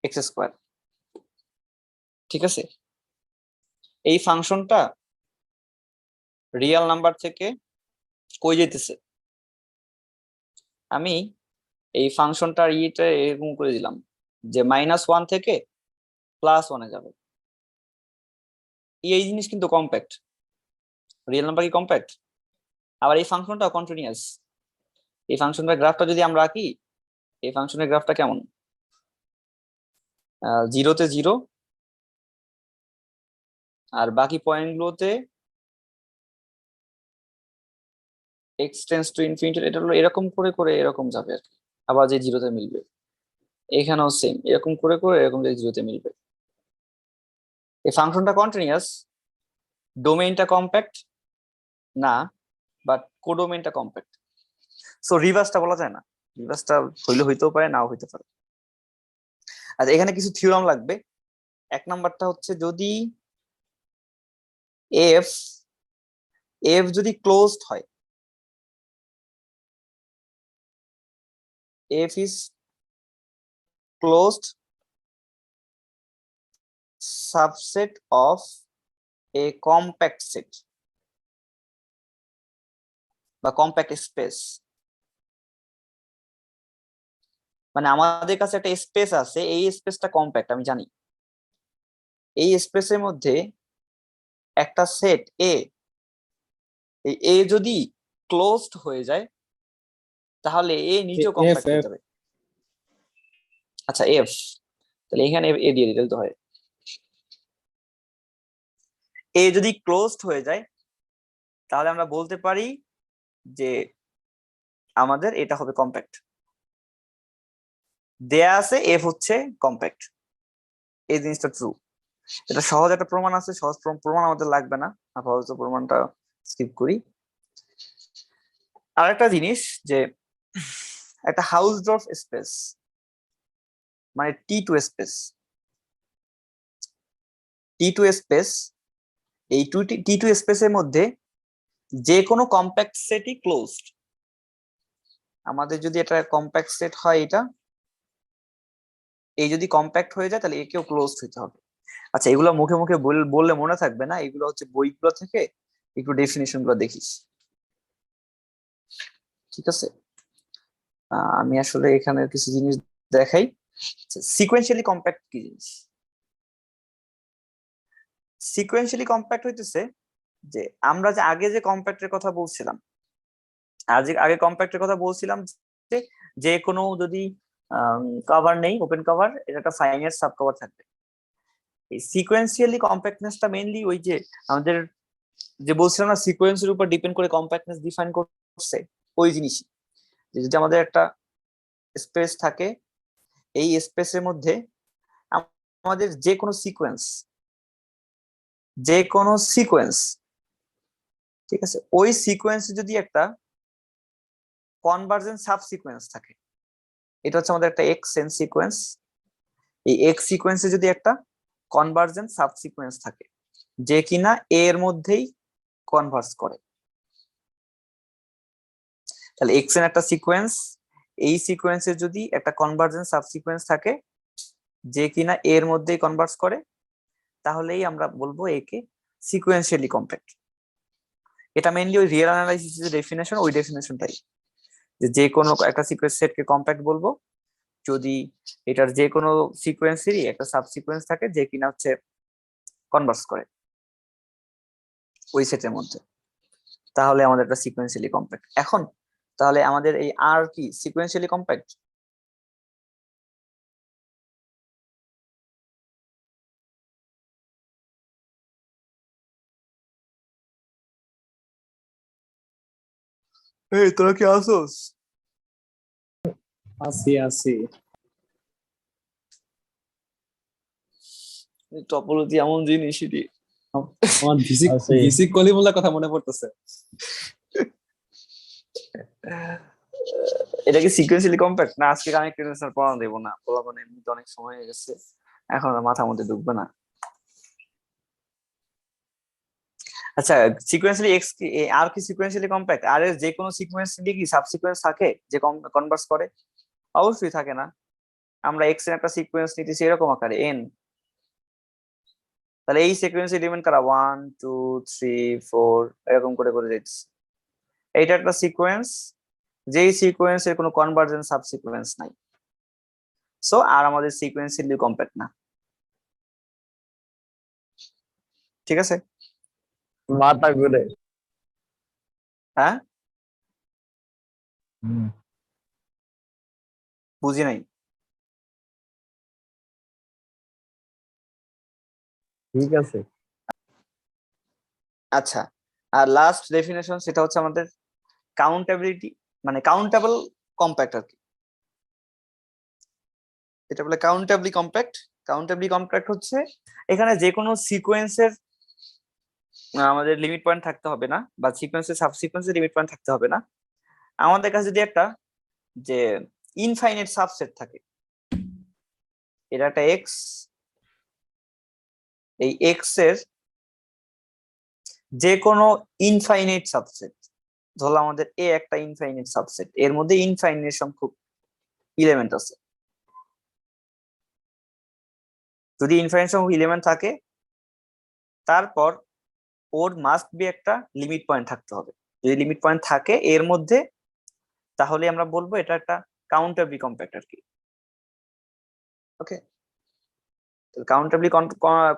X square, ঠিক আছে? এই ফাংশনটা রিয়েল নাম্বার থেকে কই যেতেছে, আমি এই ফাংশনটার ইটা এরকম করে দিলাম যে -1 থেকে +1 এ যাবে। এই জিনিস কিন্তু কম্প্যাক্ট, রিয়েল নাম্বার কি কম্প্যাক্ট? আবার এই ফাংশনটা কন্টিনিউয়াস। এই ফাংশনের গ্রাফটা যদি আমরা আঁকি, এই ফাংশনের গ্রাফটা কেমন? 0 তে 0 আর বাকি পয়েন্ট গুলোতে x টেন্ডস টু ইনফিনিটি, এটা হলো এরকম করে করে এরকম যাবে আর কি, আবার যে 0 তে মিলবে। এখানেও সেম, এরকম করে করে এরকম যে 0 তে মিলবে। এই ফাংশনটা কন্টিনিউয়াস, ডোমেইনটা কম্প্যাক্ট না, বাট কোডোমেইনটা কম্প্যাক্ট। সো রিভার্সটা বলা যায় না, রিভার্সটা হইলে হইতেও পারে, নাও হইতে পারে। আচ্ছা, এখানে কিছু থিওরাম লাগবে। এক নাম্বারটা হচ্ছে যদি এফ যদি ক্লোজড হয়, F is closed subset of A compact set বা কম্প্যাক্ট স্পেস, মানে আমাদের কাছে একটা স্পেস আছে, এই স্পেসটা কম্প্যাক্ট আমি জানি। এই স্পেসের মধ্যে একটা সেট এ যদি ক্লোজড হয়ে যায় তাহলে এ নিজেও কম্প্যাক্ট হয়ে যাবে। আচ্ছা, এফ, তাহলে এখানে এ দিয়ে দিতে তো হয়। এ যদি ক্লোজড হয়ে যায় তাহলে আমরা বলতে পারি যে আমাদের এটা হবে কম্প্যাক্ট। দেয়া আছে এফ হচ্ছে কম্প্যাক্ট, এই জিনিসটা ট্রু। এটা সহজ একটা প্রমাণ আছে, সহজ প্রমাণ আমাদের লাগবে না, আপাতত প্রমাণটা স্কিপ করি। আরেকটা জিনিস যে একটা হাউসডর্ফ স্পেস মানে T2 স্পেস, এই T2 স্পেসের মধ্যে যে কোনো কম্প্যাক্ট সেটই ক্লোজড। আমাদের যদি এটা কম্প্যাক্ট সেট হয়, এটা এই যদি কম্প্যাক্ট হয়ে যায় তাহলে একেও ক্লোজড হইতে হবে। আচ্ছা, এগুলো মুখে মুখে বললে মনে থাকবে না, এগুলো হচ্ছে বইগুলো থেকে একটু ডেফিনিশন গুলো দেখিস, ঠিক আছে? আমি আসলে এখানে কিছু জিনিস দেখাই। সিকোয়েন্সিয়ালি কম্প্যাক্ট কি জিনিস? সিকোয়েন্সিয়ালি কম্প্যাক্ট হইতেছে যে আমরা যে আগে যে কম্প্যাক্টের কথা বলছিলাম, আগে কম্প্যাক্টের কথা বলছিলাম যে কোনো যদি কভার নেই, ওপেন কভার, এটা একটা ফাইনাইট সাব কভার থাকবে। এই সিকোয়েন্সিয়ালি কম্প্যাক্টনেসটা মেইনলি ওই যে আমাদের যে বলছিলাম না, সিকোয়েন্সের উপর ডিপেন্ড করে কম্প্যাক্টনেস ডিফাইন করছে, ওই জিনিসই। যদি আমাদের একটা স্পেস থাকে, এই স্পেসের মধ্যে আমাদের যে কোনো সিকোয়েন্স, ঠিক আছে, ওই সিকোয়েন্সে যদি একটা কনভার্জেন্ট সাবসিকোয়েন্স থাকে, এটা হচ্ছে আমাদের একটা এক্স সিকোয়েন্স, এই এক্স সিকোয়েন্সে যদি একটা কনভার্জেন্ট সাবসিকোয়েন্স থাকে যে কিনা এ এর মধ্যেই কনভার্স করে, তাহলে এক্স এর একটা সিকোয়েন্স, এই সিকোয়েন্সে যদি একটা কনভার্জেন্ট সাবসিকোয়েন্স থাকে যে কিনা এর মধ্যেই কনভার্স করে, তাহলেই আমরা বলবো একে সিকোয়েন্সিয়ালি কম্প্যাক্ট। এটা মেইনলি ওই রিয়েল অ্যানালাইসিস যে ডেফিনেশন, ওই ডেফিনেশনটাই, যে কোনো একটা সিকোয়েন্স সেটকে কম্প্যাক্ট বলবো যদি এটার যে কোনো সিকোয়েন্সেরই একটা সাবসিকোয়েন্স থাকে যে কিনা হচ্ছে কনভার্স করে ওই সেটের মধ্যে, তাহলে আমাদের একটা সিকোয়েন্সিয়ালি কম্প্যাক্ট। এখন তাহলে আমাদের এই আর কি সিকোয়েন্সিয়ালি কম্প্যাক্ট? এই তোরা কি আসোস? আছি টপোলজি এমন জিনিস এটি। আমার আছি। ভিসি কলিমুল্লার কথা মনে পড়তেছে। এটা কি সিকোয়েন্সিয়ালি কম্প্যাক্ট না? আজকে কানেক্টেড স্যার পড়ানো দেবো না, বলা মানে এমনিতে অনেক সময় হয়ে গেছে, এখন আর মাথার মধ্যে ঢুকবে না। আচ্ছা, সিকোয়েন্সিয়ালি এক্স কি আর কি সিকোয়েন্সিয়ালি কম্প্যাক্ট? আর এর যে কোনো সিকোয়েন্সিয়ালি কি সাবসিকোয়েন্স থাকে যে কনভার্স করে? অবশ্যই থাকে না। আমরা এক্স এর একটা সিকোয়েন্স নিতেছি এরকম আকারে এন, তাহলে এই সিকোয়েন্স এলিমেন্ট কারা 1 2 3 4 এরকম করে করে যাচ্ছে। এইটা একটা সিকোয়েন্স, যেই সিকোয়েন্সের কোনো কনভার্জেন্ট সাবসিকোয়েন্স নাই, সো আর আমাদের সিকোয়েন্সিয়ালি কম্প্যাক্ট না। ঠিক আছে? মাথা ঘুরে। হ্যাঁ, হুম, বুঝি নাই। ঠিক আছে। আচ্ছা, আর লাস্ট ডেফিনেশন সেটা হচ্ছে আমাদের কাউন্টেবিলিটি, মানে কাউন্টেবল কম্প্যাক্ট আর কি। এটা বলে কাউন্টেবলি কম্প্যাক্ট হচ্ছে এখানে যে কোনো সিকোয়েন্সের আমাদের লিমিট পয়েন্ট থাকতে হবে না, বা সিকোয়েন্সের সাবসিকোয়েন্সের লিমিট পয়েন্ট থাকতে হবে না। আমাদের কাছে যদি একটা যে ইনফাইনাইট সাবসেট থাকে, এটা একটা এক্স, এই এক্স এর যে কোনো ইনফাইনাইট সাবসেট, ধরো আমাদের এ একটা ইনফাইনাইট সাবসেট, এর মধ্যে ইনফাইনাইট সংখ্যক এলিমেন্ট আছে। যদি ইনফাইনাইট সংখ্যক এলিমেন্ট থাকে, তারপর ওর মাস্ট বি একটা লিমিট পয়েন্ট থাকতে হবে। যদি লিমিট পয়েন্ট থাকে এর মধ্যে, তাহলে আমরা বলবো এটা একটা কাউন্টেবলি কম্প্যাক্ট আর কি। ওকে, কাউন্টেবলি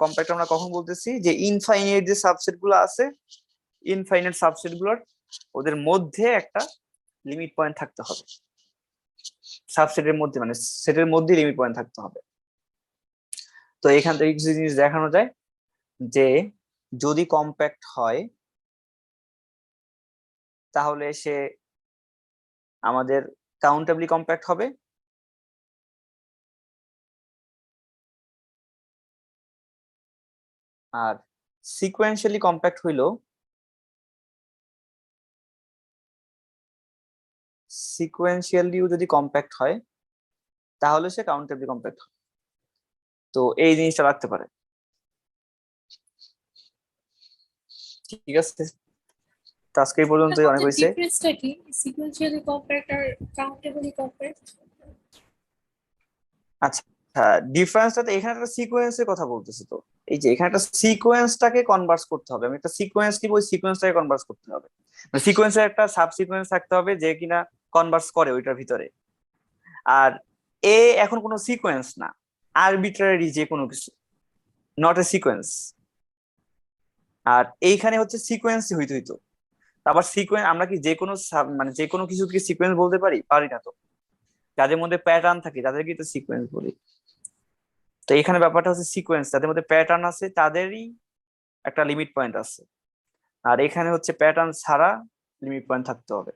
কম্প্যাক্ট আমরা কখন বলতেছি? যে ইনফাইনাইট যে সাবসেট গুলো আছে, ইনফাইনাইট সাবসেট গুলোর ওদের মধ্যে একটা লিমিট পয়েন্ট থাকতে হবে, সাবসেটের মধ্যে, মানে সেটের মধ্যে লিমিট পয়েন্ট থাকতে হবে। তো এখান থেকে কিছু জিনিস দেখানো যায় যে যদি কম্প্যাক্ট হয় তাহলে সে আমাদের কাউন্টেবলি কম্প্যাক্ট হবে, আর সিকোয়েন্সিয়ালি কম্প্যাক্ট হইলো সিকোয়েন্সিয়ালিও যদি কম্প্যাক্ট হয় তাহলে সে কাউন্টেবলি কম্প্যাক্ট হয়। তো এই জিনিসটা রাখতে পারে। ঠিক আছে, তো আজকে এই পর্যন্তই, অনেক হয়েছে। ডিফারেন্সটা কি সিকোয়েন্সিয়ালি কম্প্যাক্ট আর কাউন্টেবলি কম্প্যাক্ট? আচ্ছা, ডিফারেন্সটা তো এখানে একটা সিকোয়েন্সের কথা বলতেছি, তো এই যে এখানে একটা সিকোয়েন্সটাকে কনভার্স করতে হবে, আমি একটা সিকোয়েন্স নিব, ওই সিকোয়েন্সটাকে কনভার্স করতে হবে, মানে সিকোয়েন্সের একটা সাবসিকোয়েন্স থাকতে হবে যে কিনা কনভার্স করে ওইটার ভিতরে। আর এ এখন কোনো সিকোয়েন্স না, আরবিট্রারি যে কোনো কিছু, নট এ সিকোয়েন্স। আর এইখানে হচ্ছে সিকোয়েন্স হইতো। আবার সিকোয়েন্স আমরা কি যে কোনো মানে যে কোনো কিছুকে সিকোয়েন্স বলতে পারি না তো। যাদের মধ্যে প্যাটার্ন থাকে তাদেরকে তো সিকোয়েন্স বলি। তো এখানে ব্যাপারটা হচ্ছে সিকোয়েন্স, যাদের মধ্যে প্যাটার্ন আছে তাদেরই একটা লিমিট পয়েন্ট আছে, আর এখানে হচ্ছে প্যাটার্ন ছাড়া লিমিট পয়েন্ট থাকতে হবে।